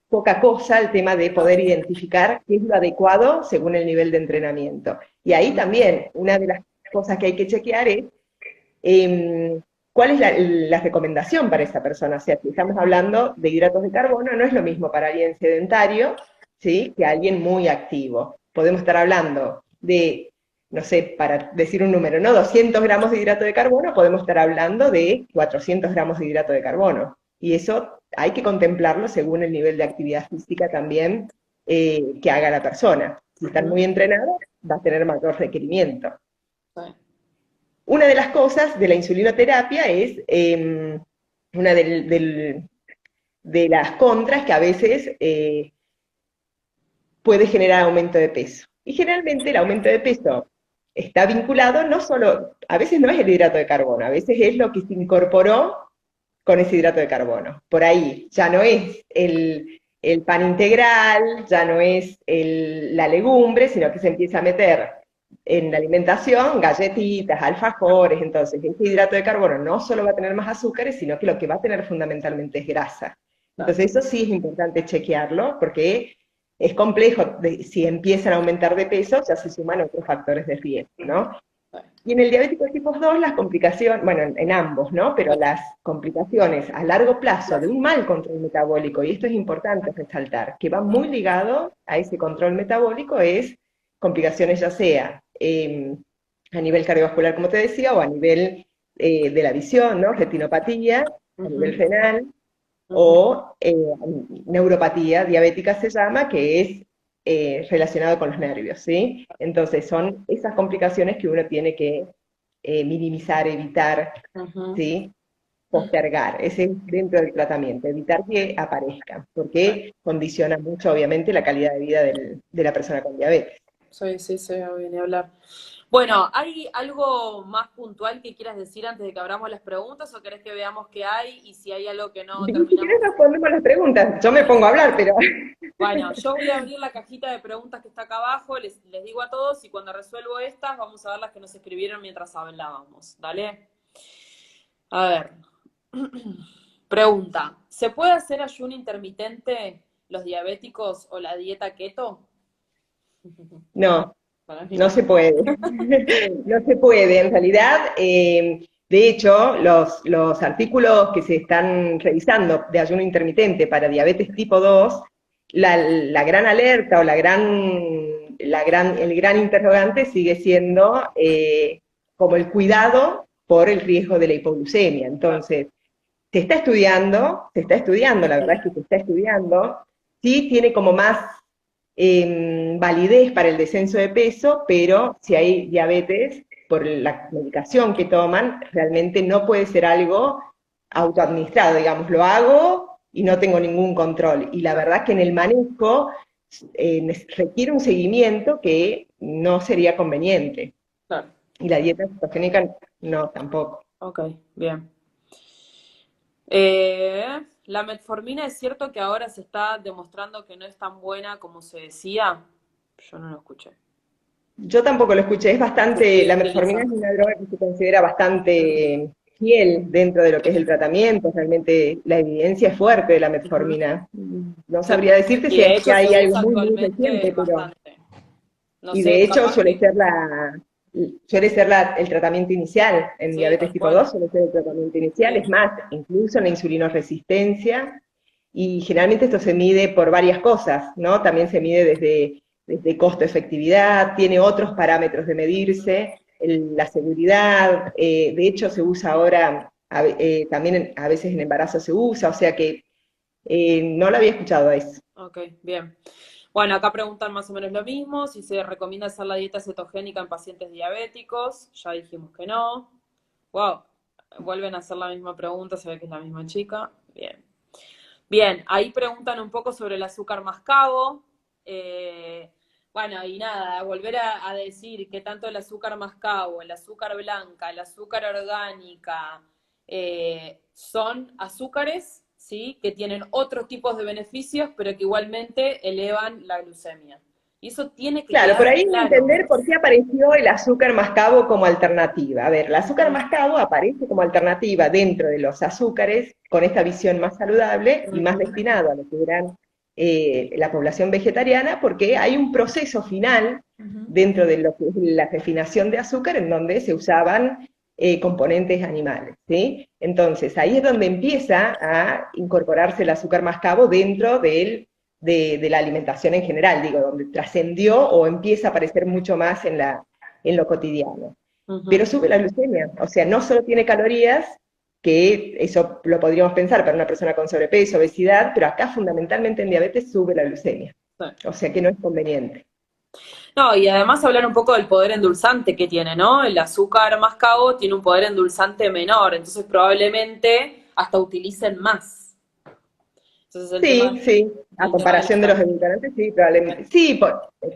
poca cosa el tema de poder identificar qué es lo adecuado según el nivel de entrenamiento. Y ahí también, una de las cosas que hay que chequear es ¿cuál es la recomendación para esa persona? O sea, si estamos hablando de hidratos de carbono, no es lo mismo para alguien sedentario, ¿sí?, que alguien muy activo. Podemos estar hablando de, no sé, para decir un número, ¿no? 200 gramos de hidrato de carbono, podemos estar hablando de 400 gramos de hidrato de carbono. Y eso hay que contemplarlo según el nivel de actividad física también que haga la persona. Si están Ujú. muy entrenados, va a tener mayor requerimiento. Sí. Una de las cosas de la insulinoterapia es una de las contras que a veces puede generar aumento de peso. Y generalmente el aumento de peso está vinculado no solo, a veces no es el hidrato de carbono, a veces es lo que se incorporó con ese hidrato de carbono. Por ahí ya no es el pan integral, ya no es la legumbre, sino que se empieza a meter en la alimentación galletitas, alfajores, entonces ese hidrato de carbono no solo va a tener más azúcares, sino que lo que va a tener fundamentalmente es grasa. Claro. Entonces eso sí es importante chequearlo, porque es complejo, si empiezan a aumentar de peso, ya se suman otros factores de riesgo, ¿no? Sí. Y en el diabético tipo 2 las complicaciones, bueno, en ambos, ¿no? Pero las complicaciones a largo plazo de un mal control metabólico, y esto es importante resaltar, que va muy ligado a ese control metabólico, es complicaciones ya sea a nivel cardiovascular, como te decía, o a nivel de la visión, ¿no? Retinopatía, a nivel Ujú, renal, ujú. o neuropatía diabética se llama, que es relacionado con los nervios, ¿sí? Entonces son esas complicaciones que uno tiene que minimizar, evitar, Ujú. ¿sí? postergar, ese es dentro del tratamiento, evitar que aparezcan, porque condiciona mucho, obviamente, la calidad de vida de la persona con diabetes. Sí, sí, sí, viene a hablar. Bueno, ¿hay algo más puntual que quieras decir antes de que abramos las preguntas o querés que veamos qué hay y si hay algo que no Y si querés terminamos? respondemos las preguntas, yo me pongo a hablar, pero Bueno, yo voy a abrir la cajita de preguntas que está acá abajo, les digo a todos y cuando resuelvo estas vamos a ver las que nos escribieron mientras hablábamos. ¿Dale? A ver. Pregunta, ¿se puede hacer ayuno intermitente los diabéticos o la dieta keto? no, Para mí no no. se puede. No se puede, en realidad, de hecho, los artículos que se están revisando de ayuno intermitente para diabetes tipo 2, la gran alerta o el gran interrogante sigue siendo como el cuidado por el riesgo de la hipoglucemia. Entonces, se está estudiando, la verdad es que se está estudiando, sí tiene como más validez para el descenso de peso, pero si hay diabetes, por la medicación que toman, realmente no puede ser algo autoadministrado, digamos, lo hago y no tengo ningún control. Y la verdad que en el manejo requiere un seguimiento que no sería conveniente. Claro. Y la dieta cetogénica no, tampoco. Ok, bien. La metformina es cierto que ahora se está demostrando que no es tan buena como se decía. Yo no lo escuché. Yo tampoco lo escuché, es bastante, Sí, la que les metformina es una droga que se considera bastante fiel dentro de lo que es el tratamiento, realmente la evidencia es fuerte de la Ujú. metformina. No Sí. sabría decirte Y si de es que hecho se hay algo usa muy, muy actualmente reciente, pero, bastante. No y de sé, hecho capaz que suele ser el tratamiento inicial, en sí, diabetes tal tipo cual. 2 suele ser el tratamiento inicial, Sí. es más, incluso en la insulinoresistencia, y generalmente esto se mide por varias cosas, ¿no? También se mide desde costo-efectividad, tiene otros parámetros de medirse, la seguridad, de hecho se usa ahora, también a veces en embarazo se usa, o sea que no lo había escuchado a eso. Ok, bien. Bueno, acá preguntan más o menos lo mismo, si se recomienda hacer la dieta cetogénica en pacientes diabéticos, ya dijimos que no. Wow, vuelven a hacer la misma pregunta, se ve que es la misma chica. Bien. Bien, ahí preguntan un poco sobre el azúcar mascabo. Bueno, y nada, volver a decir que tanto el azúcar mascabo, el azúcar blanca, el azúcar orgánica, son azúcares, ¿sí? Que tienen otros tipos de beneficios, pero que igualmente elevan la glucemia. Y eso tiene que Claro, por quedar ahí claro. entender por qué apareció el azúcar mascabo como alternativa. A ver, el azúcar Mm, mascabo aparece como alternativa dentro de los azúcares con esta visión más saludable y más ujú, destinado a lo que eran la población vegetariana, porque hay un proceso final ujú. dentro de lo que es la refinación de azúcar en donde se usaban componentes animales, ¿sí? Entonces, ahí es donde empieza a incorporarse el azúcar mascabo dentro de la alimentación en general, digo, donde trascendió o empieza a aparecer mucho más en lo cotidiano. Pero Ujú. sube la glucemia, o sea, no solo tiene calorías, que eso lo podríamos pensar para una persona con sobrepeso, obesidad, pero acá fundamentalmente en diabetes sube la glucemia, Sí. o sea que no es conveniente. No, y además hablar un poco del poder endulzante que tiene, ¿no? El azúcar mascabo tiene un poder endulzante menor, entonces probablemente hasta utilicen más. Entonces Sí, sí, a el tema de las comparación de los calorías. edulcorantes, sí, probablemente. Sí,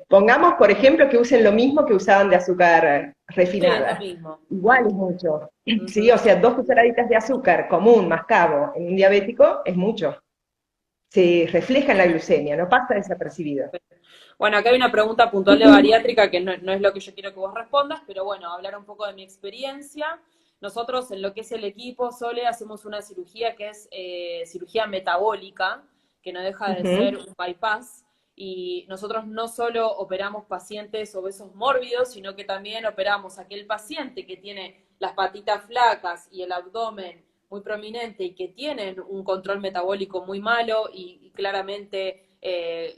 pongamos, por ejemplo, que usen lo mismo que usaban de azúcar Sí, es lo refinada. mismo. Igual es mucho. Sí, Ujú. o sea, 2 cucharaditas de azúcar común, mascabo, en un diabético es mucho. Se refleja en la glucemia, no pasa desapercibido. Bueno, acá hay una pregunta puntual de bariátrica que no es lo que yo quiero que vos respondas, pero bueno, hablar un poco de mi experiencia. Nosotros en lo que es el equipo Sole hacemos una cirugía que es cirugía metabólica, que no deja de ser Ujú. un bypass. Y nosotros no solo operamos pacientes obesos mórbidos, sino que también operamos a aquel paciente que tiene las patitas flacas y el abdomen muy prominente y que tienen un control metabólico muy malo y claramente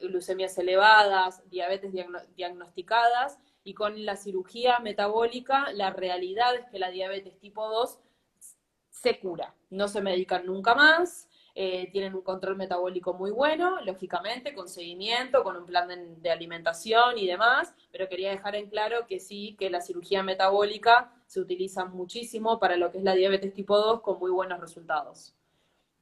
glucemias elevadas, diabetes diagnosticadas, y con la cirugía metabólica la realidad es que la diabetes tipo 2 se cura, no se medican nunca más, tienen un control metabólico muy bueno, lógicamente, con seguimiento, con un plan de alimentación y demás, pero quería dejar en claro que sí, que la cirugía metabólica se utilizan muchísimo para lo que es la diabetes tipo 2 con muy buenos resultados.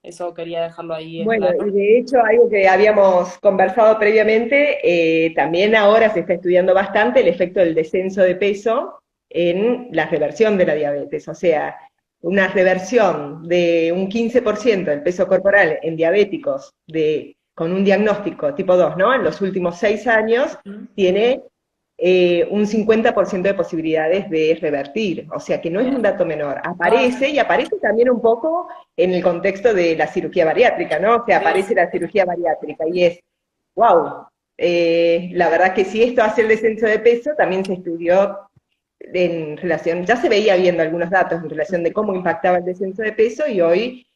Eso quería dejarlo ahí en Bueno, y claro. de hecho algo que habíamos conversado previamente, también ahora se está estudiando bastante el efecto del descenso de peso en la reversión de la diabetes. O sea, una reversión de un 15% del peso corporal en diabéticos con un diagnóstico tipo 2, ¿no? En los últimos 6 años tiene un 50% de posibilidades de revertir, o sea que no es un dato menor. Ah, Aparece, y aparece también un poco en el contexto de la cirugía bariátrica, ¿no? O sea, aparece la cirugía bariátrica y es, wow, la verdad que si esto hace el descenso de peso, también se estudió en relación, ya se veía viendo algunos datos en relación de cómo impactaba el descenso de peso y hoy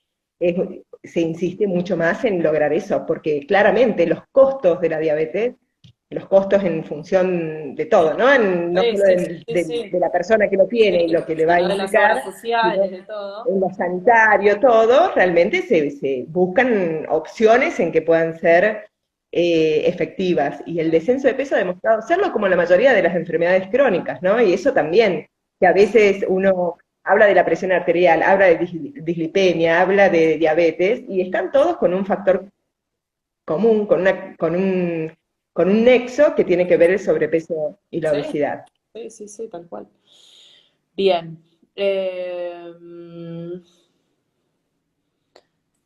se insiste mucho más en lograr eso, porque claramente los costos de la diabetes, los costos en función de todo, ¿no? No sí, solo sí, sí, de sí, la persona que lo tiene y sí, lo que le va a sino de las obras implicar, sino sociales, de todo. en lo sanitario, todo, realmente se buscan opciones en que puedan ser efectivas. Y el descenso de peso ha demostrado serlo como la mayoría de las enfermedades crónicas, ¿no? Y eso también, que a veces uno habla de la presión arterial, habla de dislipemia, habla de diabetes, y están todos con un factor común, con un nexo que tiene que ver el sobrepeso y la Sí, obesidad. sí, sí, sí, tal cual. Bien.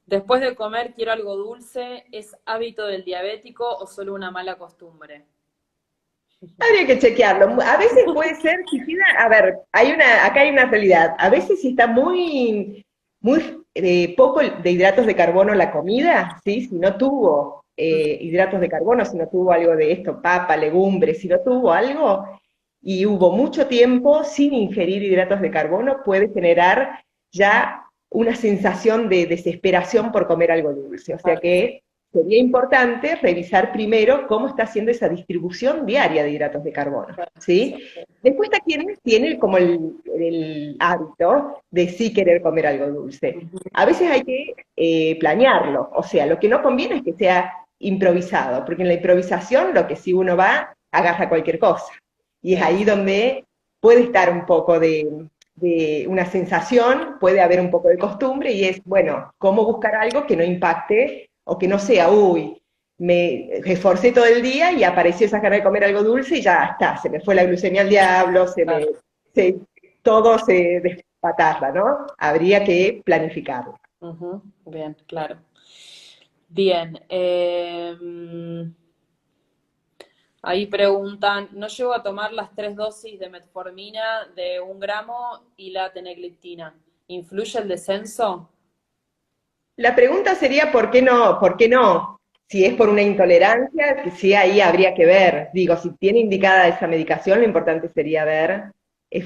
Después de comer quiero algo dulce. ¿Es hábito del diabético o solo una mala costumbre? Habría que chequearlo. A veces puede ser, si tiene, a ver, acá hay una realidad. A veces si está muy poco de hidratos de carbono la comida, ¿sí? Si no tuvo hidratos de carbono, si no tuvo algo de esto, papa, legumbres, si no tuvo algo, y hubo mucho tiempo sin ingerir hidratos de carbono, puede generar ya una sensación de desesperación por comer algo dulce. O sea Claro que sí. que sería importante revisar primero cómo está haciendo esa distribución diaria de hidratos de carbono, Claro, sí, ¿sí? Después está quien tiene como el hábito de sí querer comer algo dulce. A veces hay que planearlo, o sea, lo que no conviene es que sea improvisado, porque en la improvisación lo que sí uno va, agarra cualquier cosa. Y es ahí donde puede estar un poco de una sensación, puede haber un poco de costumbre y es, bueno, cómo buscar algo que no impacte o que no sea, uy, me esforcé todo el día y apareció esa ganas de comer algo dulce y ya está, se me fue la glucemia al diablo, claro. se, todo se despatarra, ¿no? Habría que planificarlo. Ujú, bien, claro. Bien. Ahí preguntan, ¿no llego a tomar las 3 dosis de metformina de 1 gramo y la tenegliptina? ¿Influye el descenso? La pregunta sería, ¿por qué no? ¿Por qué no? Si es por una intolerancia, que sí, ahí habría que ver. Digo, si tiene indicada esa medicación, lo importante sería ver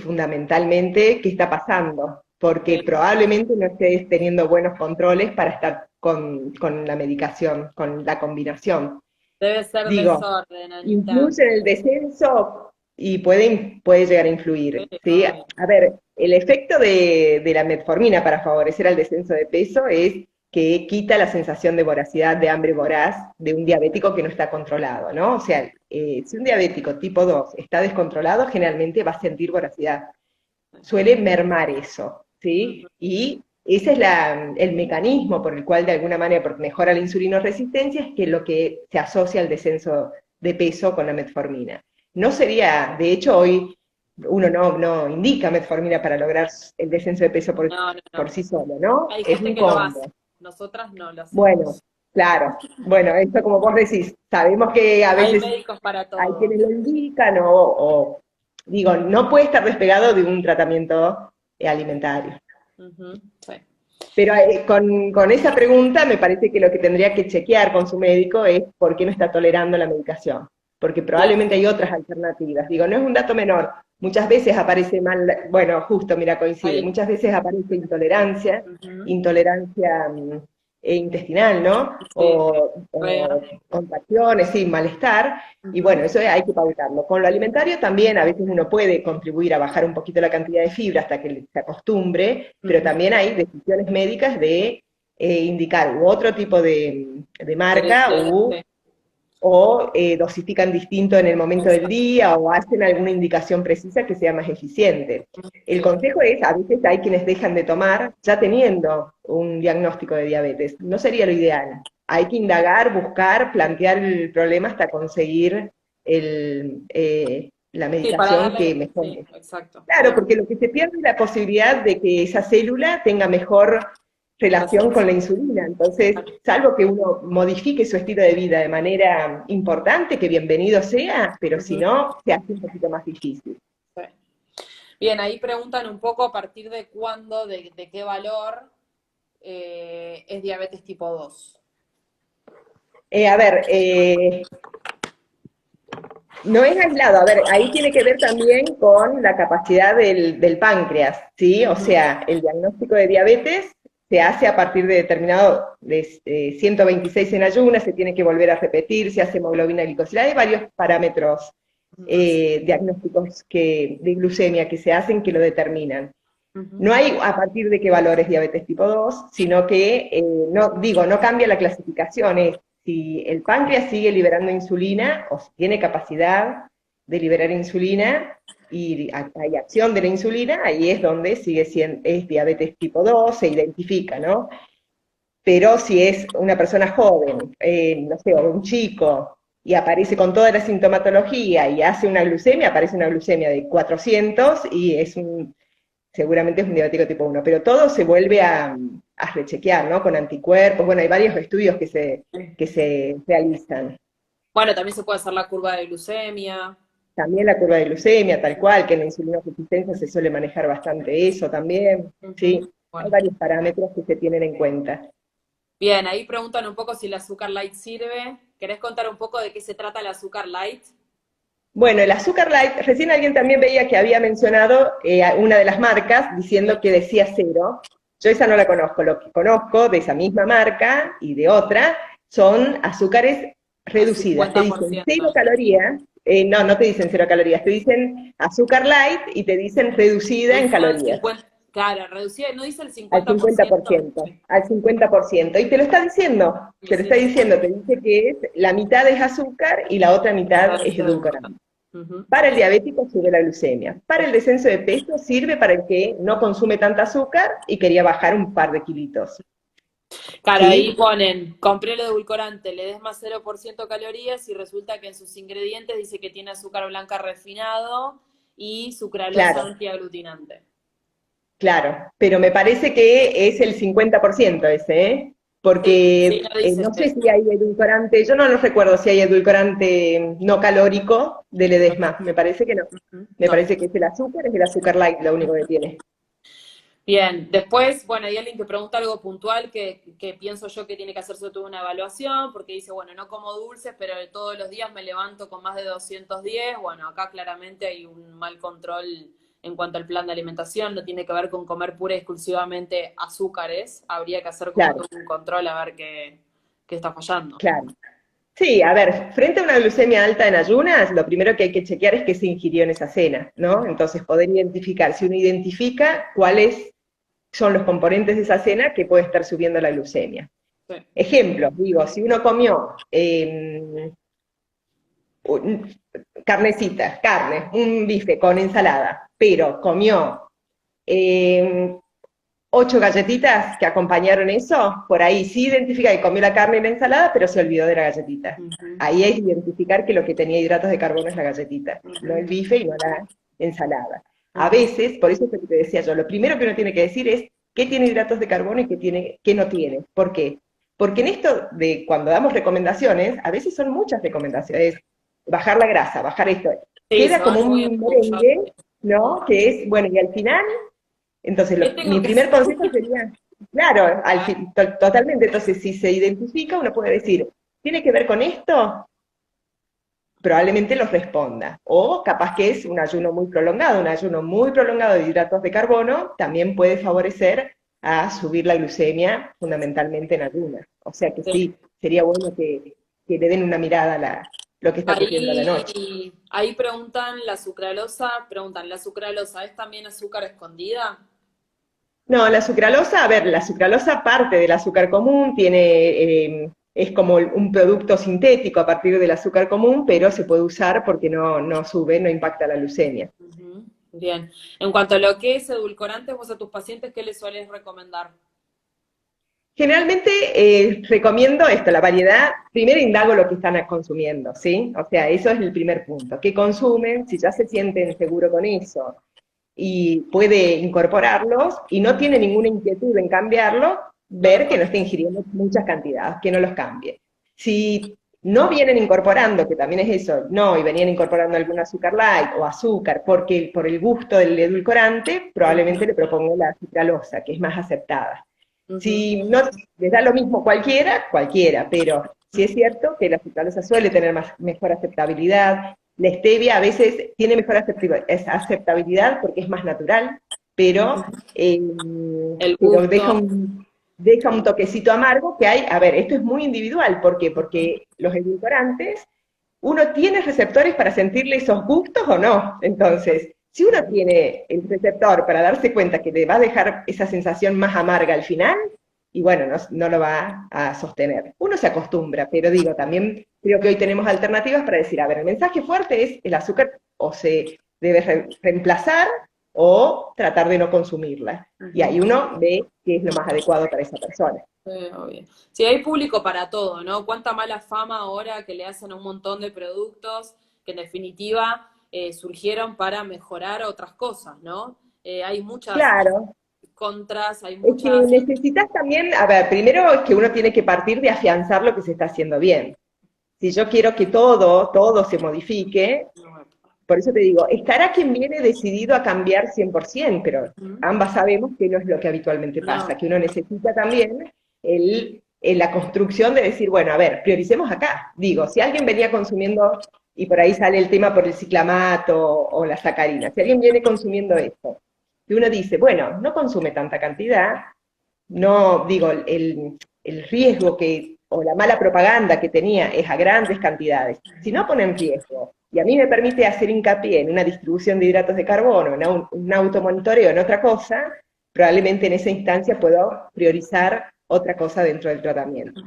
fundamentalmente qué está pasando, porque Sí, probablemente no estés teniendo buenos controles para estar con la medicación, con la combinación. debe ser Digo, desorden, Anita. influye en el descenso y puede llegar a Sí, influir, ¿sí? obvio. A ver, el efecto de la metformina para favorecer el descenso de peso es que quita la sensación de voracidad, de hambre voraz de un diabético que no está controlado, ¿no? O sea, si un diabético tipo 2 está descontrolado, generalmente va a sentir voracidad. Suele mermar eso, ¿sí? Ujú, Y ese es el mecanismo por el cual de alguna manera, porque mejora la insulinoresistencia, es que lo que se asocia al descenso de peso con la metformina. No sería, de hecho hoy uno no indica metformina para lograr el descenso de peso no, no, por no. sí solo, ¿no? Hay Es gente un que lo hace. combo. Nosotras no lo Bueno, hacemos. claro. Bueno, esto como vos decís, sabemos que a Hay veces médicos para hay todo. quienes lo indican digo, no puede estar despegado de un tratamiento alimentario. Ujú, sí. Pero con esa pregunta me parece que lo que tendría que chequear con su médico es por qué no está tolerando la medicación, porque Bien. probablemente hay otras alternativas. Digo, no es un dato menor. Muchas veces aparece mal, bueno, justo, mira, coincide, Ahí. muchas veces aparece intolerancia, Ujú, intolerancia intestinal, ¿no? sí, O contracciones, sí, malestar, y ujú, bueno, eso hay que pautarlo. Con lo alimentario también a veces uno puede contribuir a bajar un poquito la cantidad de fibra hasta que se acostumbre, pero ujú. también hay decisiones médicas de indicar u otro tipo de marca Sí, u sí. o dosifican distinto en el momento del día, o hacen alguna indicación precisa que sea más eficiente. El consejo es, a veces hay quienes dejan de tomar ya teniendo un diagnóstico de diabetes. No sería lo ideal. Hay que indagar, buscar, plantear el problema hasta conseguir la Sí, para medicación que darle, mejore. sí, exacto. Claro, porque lo que se pierde es la posibilidad de que esa célula tenga mejor relación con la Resolución. insulina. Entonces, salvo que uno modifique su estilo de vida de manera importante, que bienvenido sea, pero si Ujú, no, se hace un poquito más difícil. sí. Bien, ahí preguntan un poco a partir de cuándo, de qué valor es diabetes tipo 2. A ver, no es aislado, a ver, ahí tiene que ver también con la capacidad del páncreas, ¿sí? O Ujú, sea, el diagnóstico de diabetes se hace a partir de determinado, de 126 en ayunas, se tiene que volver a repetir, se hace hemoglobina glicosilada, hay varios parámetros ujú, diagnósticos de glucemia que se hacen que lo determinan. ujú. No hay a partir de qué valor es diabetes tipo 2, sino que, no cambia la clasificación, es si el páncreas sigue liberando insulina o si tiene capacidad de liberar insulina y hay acción de la insulina, ahí es donde sigue siendo, es diabetes tipo 2, se identifica, ¿no? Pero si es una persona joven, no sé, o un chico, y aparece con toda la sintomatología y hace una glucemia, aparece una glucemia de 400 y seguramente es un diabético tipo 1, pero todo se vuelve a rechequear, ¿no? Con anticuerpos, bueno, hay varios estudios que se realizan. Bueno, también se puede hacer la curva de glucemia. También la curva de glucemia, tal cual, que en la insulinoresistencia se suele manejar bastante eso también, Ujú. ¿sí? Hay Bueno, varios parámetros que se tienen en cuenta. bien, ahí preguntan un poco si el azúcar light sirve. ¿Querés contar un poco de qué se trata el azúcar light? Bueno, el azúcar light, recién alguien también veía que había mencionado una de las marcas Sí, diciendo que decía cero. Yo esa no la conozco, lo que conozco de esa misma marca y de otra son azúcares a reducidas. Te dicen 50%. cero calorías, no, no te dicen cero calorías, te dicen azúcar light y te dicen reducida en Reducida al calorías. 50%. Claro, reducida, ¿no dice el Al 50%? 50%, Sí, al 50%. Y te lo está diciendo, sí, te lo sí, está sí. diciendo, te dice que es, la mitad es azúcar y la otra mitad es Reducida de edulcorante. glucosa. Ujú. Para el diabético sube la glucemia. Para el descenso de peso sirve para el que no consume tanta azúcar y quería bajar un par de kilitos. Claro, ahí ¿Sí? ponen, compré el edulcorante, le des más 0% calorías y resulta que en sus ingredientes dice que tiene azúcar blanca refinado y sucralosa Claro, antiaglutinante. claro. Pero me parece que es el 50% ese, ¿eh? Sí, sí, Porque no dice no sé este. si hay edulcorante, yo no lo recuerdo si hay edulcorante no calórico de Ledesma, me parece que no. Me No. parece que es el azúcar light lo único que tiene. Bien, después, bueno, hay alguien que pregunta algo puntual que pienso yo que tiene que hacerse toda una evaluación, porque dice, bueno, no como dulces, pero todos los días me levanto con más de 210. Bueno, acá claramente hay un mal control en cuanto al plan de alimentación, no tiene que ver con comer pura y exclusivamente azúcares, habría que hacer como Claro, todo un control a ver qué está fallando. claro. Sí, a ver, frente a una glucemia alta en ayunas, lo primero que hay que chequear es qué se ingirió en esa cena, ¿no? Entonces, poder identificar, si uno identifica cuáles son los componentes de esa cena que puede estar subiendo la glucemia. Sí. Ejemplo, digo, si uno comió carnecita, carne, un bife con ensalada, pero comió eh, 8 galletitas que acompañaron eso, por ahí sí identifica que comió la carne y la ensalada, pero se olvidó de la galletita. Ujú, Ahí es identificar que lo que tenía hidratos de carbono es la galletita, no ujú, el bife y no la ensalada. A ujú. veces, por eso es lo que te decía yo, lo primero que uno tiene que decir es qué tiene hidratos de carbono y qué no tiene. ¿Por qué? Porque en esto de cuando damos recomendaciones, a veces son muchas recomendaciones, bajar la grasa, bajar esto, Sí, se queda como van muy un apoyados. merengue, ¿no? Que es, bueno, y al final entonces, ¿Qué mi tengo que primer hacer? consejo sería, claro, Claro. totalmente, entonces si se identifica, uno puede decir, ¿tiene que ver con esto? Probablemente los responda. O capaz que es un ayuno muy prolongado de hidratos de carbono, también puede favorecer a subir la glucemia, fundamentalmente en ayunas. O sea que Sí. sí, sería bueno que le den una mirada a lo que está ocurriendo a la noche. Ahí preguntan, ¿la sucralosa es también azúcar escondida? No, la sucralosa, a ver, la sucralosa parte del azúcar común, tiene es como un producto sintético a partir del azúcar común, pero se puede usar porque no sube, no impacta la glucemia. Ujú. Bien. En cuanto a lo que es edulcorantes, vos a tus pacientes, ¿qué les sueles recomendar? Generalmente recomiendo esto, la variedad. Primero indago lo que están consumiendo, ¿sí? O sea, eso es el primer punto. ¿Qué consumen? Si ya se sienten seguros con eso y puede incorporarlos y no tiene ninguna inquietud en cambiarlo, No los ver que no esté conozco. ingiriendo muchas cantidades, que no los cambie. Si no vienen incorporando, que también es eso, no, y venían incorporando algún azúcar light o azúcar porque por el gusto del edulcorante, probablemente le propongo la sucralosa, que es más aceptada. Ujú. Si no les da lo mismo cualquiera, cualquiera, pero sí es cierto que la sucralosa suele tener mejor aceptabilidad. La stevia a veces tiene mejor aceptabilidad porque es más natural, pero, eh, El pero deja gusto. deja un toquecito amargo que hay, a ver, esto es muy individual, ¿por qué? Porque los edulcorantes uno tiene receptores para sentirle esos gustos o no. Entonces, si uno tiene el receptor para darse cuenta que le va a dejar esa sensación más amarga al final, y bueno, no lo va a sostener. Uno se acostumbra, pero digo, también creo que hoy tenemos alternativas para decir, a ver, el mensaje fuerte es el azúcar o se debe reemplazar o tratar de no consumirla. Y ahí Ujú. uno ve qué es lo más adecuado para esa persona. Obvio. Sí, hay público para todo, ¿no? Cuánta mala fama ahora que le hacen a un montón de productos que en definitiva surgieron para mejorar otras cosas, ¿no? Hay muchas Claro, contras, hay es que muchas... necesitas también, a ver, primero es que uno tiene que partir de afianzar lo que se está haciendo bien. Si yo quiero que todo se modifique, por eso te digo, estará quien viene decidido a cambiar 100%, pero Ujú. ambas sabemos que no es lo que habitualmente pasa, No, que uno necesita también la construcción de decir, bueno, a ver, prioricemos acá. Digo, si alguien venía consumiendo, y por ahí sale el tema por el ciclamato o la sacarina, si alguien viene consumiendo esto, y uno dice, bueno, no consume tanta cantidad, no, digo, el riesgo que, o la mala propaganda que tenía es a grandes cantidades. Si no pone en riesgo, y a mí me permite hacer hincapié en una distribución de hidratos de carbono, en un automonitoreo, en otra cosa, probablemente en esa instancia puedo priorizar otra cosa dentro del tratamiento.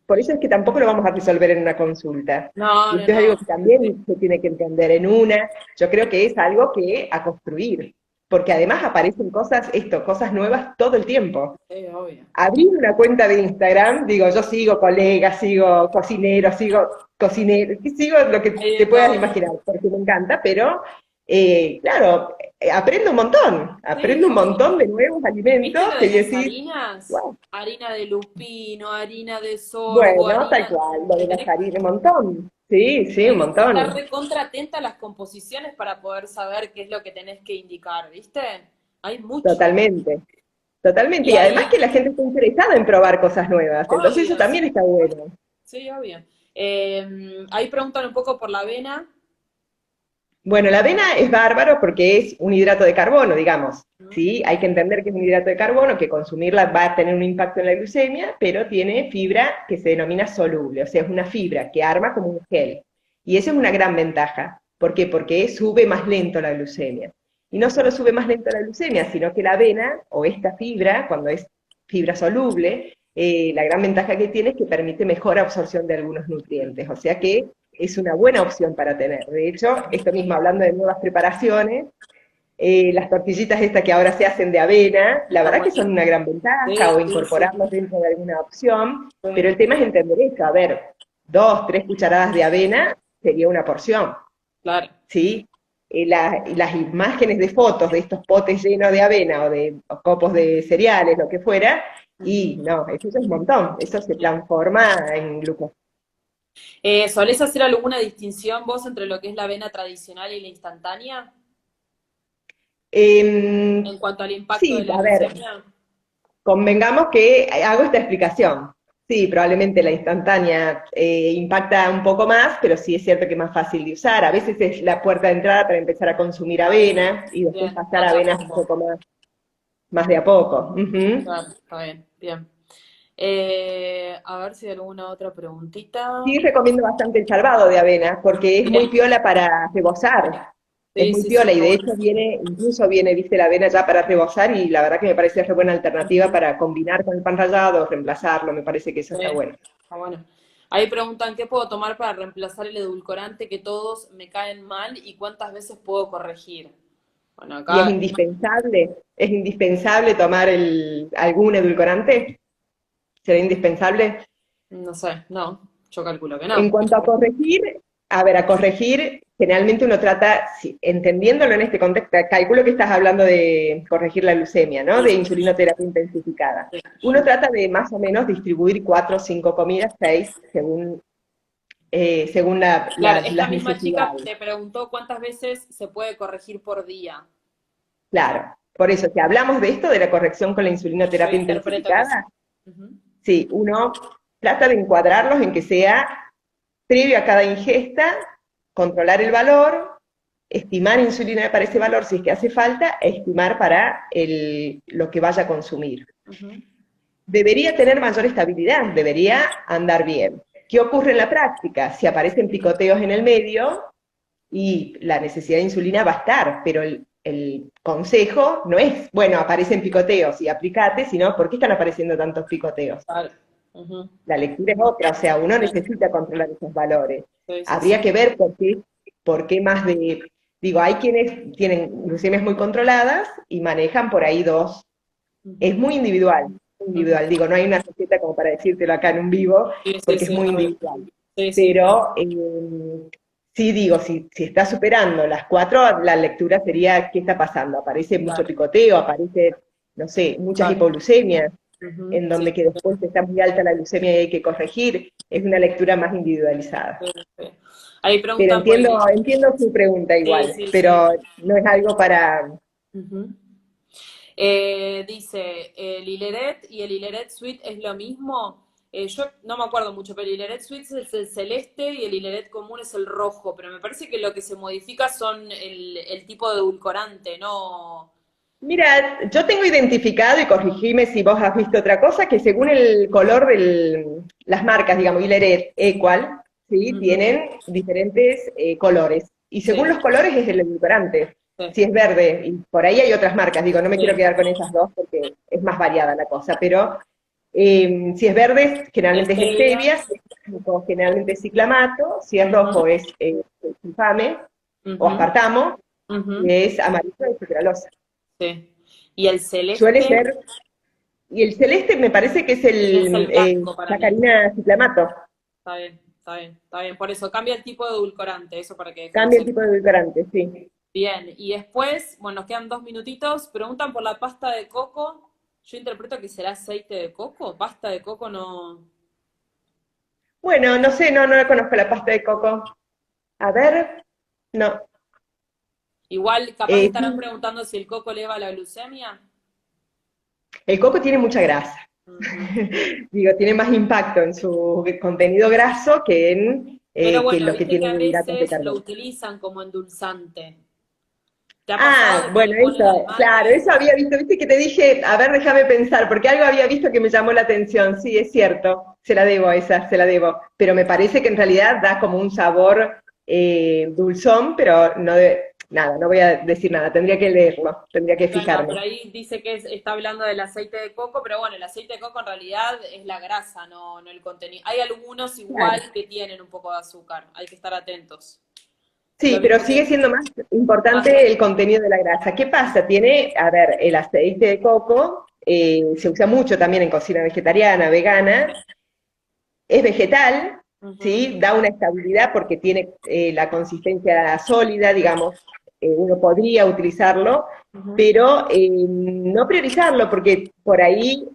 Por eso es que tampoco lo vamos a resolver en una consulta. no, Y no, esto es algo no. que también se tiene que entender en una. Yo creo que es algo que a construir, porque además aparecen cosas, cosas nuevas todo el tiempo. Obvio. Abrir una cuenta de Instagram, digo, yo sigo colegas, sigo cocineros, sigo cocineros, sigo lo que Hay de te puedas todo. imaginar, porque me encanta, pero claro, Sí, aprendo un obvio. montón de nuevos ¿Viste alimentos lo que de las decís, harinas? wow, Harina de lupino, harina de sorgo, bueno, tal harina... cual, lo Le de la tenés, farina, un montón, sí, sí, un tenés que estar montón, recontra atenta a las composiciones para poder saber qué es lo que tenés que indicar, ¿viste? Hay mucho. totalmente, totalmente, Y y además ahí, que la gente está interesada en probar cosas nuevas, entonces eso obvio, sí, también está bueno. sí, obvio. Ahí preguntan un poco por la avena. Bueno, la avena es bárbaro porque es un hidrato de carbono, digamos. ¿No? ¿Sí? Hay que entender que es un hidrato de carbono, que consumirla va a tener un impacto en la glucemia, pero tiene fibra que se denomina soluble, o sea, es una fibra que arma como un gel. Y eso es una gran ventaja. ¿Por qué? Porque sube más lento la glucemia. Y no solo sube más lento la glucemia, sino que la avena o esta fibra, cuando es fibra soluble, la gran ventaja que tiene es que permite mejor absorción de algunos nutrientes. O sea que es una buena opción para tener. De hecho, esto mismo, hablando de nuevas preparaciones, las tortillitas estas que ahora se hacen de avena, la Están verdad que son buenísimas. una gran ventaja, Sí, o sí, sí. incorporarlos dentro de alguna opción, pero Sí, el tema es entender esto, a ver, 2, 3 cucharadas de avena sería una porción, claro. ¿sí? Las imágenes de fotos de estos potes llenos de avena o de copos de cereales, lo que fuera, y Ujú. no, eso es un montón, eso se transforma en glucosa. ¿Solés hacer alguna distinción vos entre lo que es la avena tradicional y la instantánea en cuanto al impacto de Sí, la a ver, glucemia? convengamos que hago esta explicación. Sí, probablemente la instantánea impacta un poco más, pero sí es cierto que es más fácil de usar. A veces es la puerta de entrada para empezar a consumir avena y después Bien, pasar a más a avenas un poco. poco más de a poco. Ujú. Claro, está bien, bien. A ver si hay alguna otra preguntita. Sí, recomiendo bastante el salvado de avena porque es muy Bien, piola para rebozar. Es Sí, muy sí, sí, piola y está de hecho buenísimo. viene, incluso viene, viste, la avena ya para rebozar y la verdad que me parece re buena alternativa para combinar con el pan rallado, reemplazarlo, me parece que eso Sí, está bueno. está bueno. Ahí preguntan qué puedo tomar para reemplazar el edulcorante que todos me caen mal y cuántas veces puedo corregir. Bueno, Y acá es indispensable tomar algún edulcorante, será indispensable. no sé, no, yo calculo que En no. cuanto a corregir, a ver, a corregir, generalmente uno trata, entendiéndolo en este contexto, calculo que estás hablando de corregir la glucemia, ¿no? Sí, De sí, sí, insulinoterapia intensificada. sí. Uno trata de más o menos distribuir 4 o 5 comidas, 6, según Claro, esta las misma chica necesidades. te preguntó cuántas veces se puede corregir por día. Claro, por eso, si hablamos de esto, de la corrección con la Yo insulinoterapia interpreto que sí. intensificada, Ujú. sí, uno trata de encuadrarlos en que sea previo a cada ingesta, controlar el valor, estimar insulina para ese valor si es que hace falta, estimar para lo que vaya a consumir. Ujú. Debería tener mayor estabilidad, debería andar bien. ¿Qué ocurre en la práctica? Si aparecen picoteos en el medio y la necesidad de insulina va a estar, pero el consejo no es, bueno, aparecen picoteos y aplicate, sino ¿por qué están apareciendo tantos picoteos? Claro. Ujú. La lectura es otra, o sea, uno Sí, necesita controlar esos valores. sí, sí, sí. Habría que ver por qué más de, digo, hay quienes tienen glucemias muy controladas y manejan por ahí dos. Es Ujú. muy individual, Ujú. individual. Digo, no hay una receta como para decírtelo acá en un vivo, Sí, sí, porque es sí, muy obvio. individual. Sí, sí, Pero sí digo, si está superando las 4, la lectura sería, ¿qué está pasando? Aparece mucho claro, picoteo, aparece, no sé, muchas claro. hipoglucemias, Ujú. en Sí, donde que después está muy alta la glucemia y hay que corregir, es una lectura más individualizada. sí, sí. Ahí Pero preguntan por el... entiendo su pregunta Sí, igual, sí, sí. pero no es algo para... Ujú. Dice, ¿el Hileret y el Hileret Suite es lo mismo? Yo no me acuerdo mucho, pero el Hileret Suite es el celeste y el Hileret común es el rojo, pero me parece que lo que se modifica son el tipo de edulcorante, ¿no? Mira, yo tengo identificado, y corregime si vos has visto otra cosa, que según el color de las marcas, digamos, Gillette, Equal, ¿sí? Ujú. Tienen diferentes colores. Y según Sí, los colores es el edulcorante. sí, Si es verde, y por ahí hay otras marcas, digo, no me quiero sí. quedar con esas dos porque es más variada la cosa, pero si es verde, generalmente es Stevia. stevia, si es blanco, generalmente es ciclamato, si es Ujú, rojo es sulfame o ujú, aspartamo, ujú. y es amarillo es sucralosa. Sí. Y el Suele celeste ser, y el celeste me parece que es es el el blanco para mí. sacarina ciclamato, Está bien, está bien, está bien. Por eso cambia el tipo de edulcorante, eso para que cambia el diferencie. tipo de edulcorante, sí. Bien, y después, bueno, nos quedan 2 minutitos. Preguntan por la pasta de coco. Yo interpreto que será aceite de coco. Pasta de coco no. Bueno, no sé, no conozco la pasta de coco. A ver, no. Igual, capaz estarán Sí, preguntando si el coco eleva la glucemia. el coco tiene mucha grasa. Ujú. Digo, tiene más impacto en su contenido graso que Pero bueno, lo que viste que tiene a de hidratos de veces lo carbono. utilizan como endulzante. ¿Te ha pasado Ah, de que bueno, le ponen al claro, mate? eso había visto, viste que te dije, a ver, déjame pensar, porque algo había visto que me llamó la atención, sí, es cierto, se la debo a esa, se la debo, pero me parece que en realidad da como un sabor dulzón, pero nada, no voy a decir nada, tendría que leerlo, tendría que Claro, por fijarme. ahí dice que está hablando del aceite de coco, pero bueno, el aceite de coco en realidad es la grasa, no el contenido. Hay algunos igual Claro. que tienen un poco de azúcar, hay que estar atentos. Sí, Lo pero mismo sigue que siendo más más importante el contenido de la grasa. ¿Qué pasa? Tiene, a ver, el aceite de coco se usa mucho también en cocina vegetariana, vegana, es vegetal, ujú, ¿sí? Da una estabilidad porque tiene la consistencia sólida, digamos, uno podría utilizarlo, ujú. pero no priorizarlo porque por ahí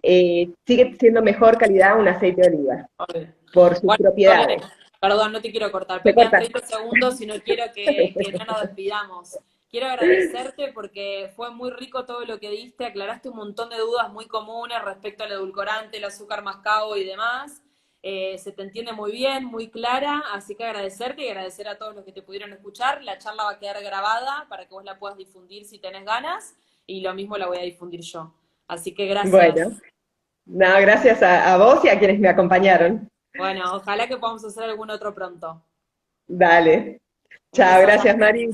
sigue siendo mejor calidad un aceite de oliva, Ok. por sus Bueno, Sole, propiedades. perdón, no te quiero cortar, Se pero quedan corta. 30 segundos y no quiero que no nos despidamos. Quiero agradecerte porque fue muy rico todo lo que diste, aclaraste un montón de dudas muy comunes respecto al edulcorante, el azúcar mascabo y demás. Se te entiende muy bien, muy clara, así que agradecerte y agradecer a todos los que te pudieron escuchar. La charla va a quedar grabada para que vos la puedas difundir si tenés ganas y lo mismo la voy a difundir yo. Así que gracias. Bueno, no, gracias a vos y a quienes me acompañaron. Bueno, ojalá que podamos hacer algún otro pronto. Dale. Un Chao, beso gracias, grande. Mari.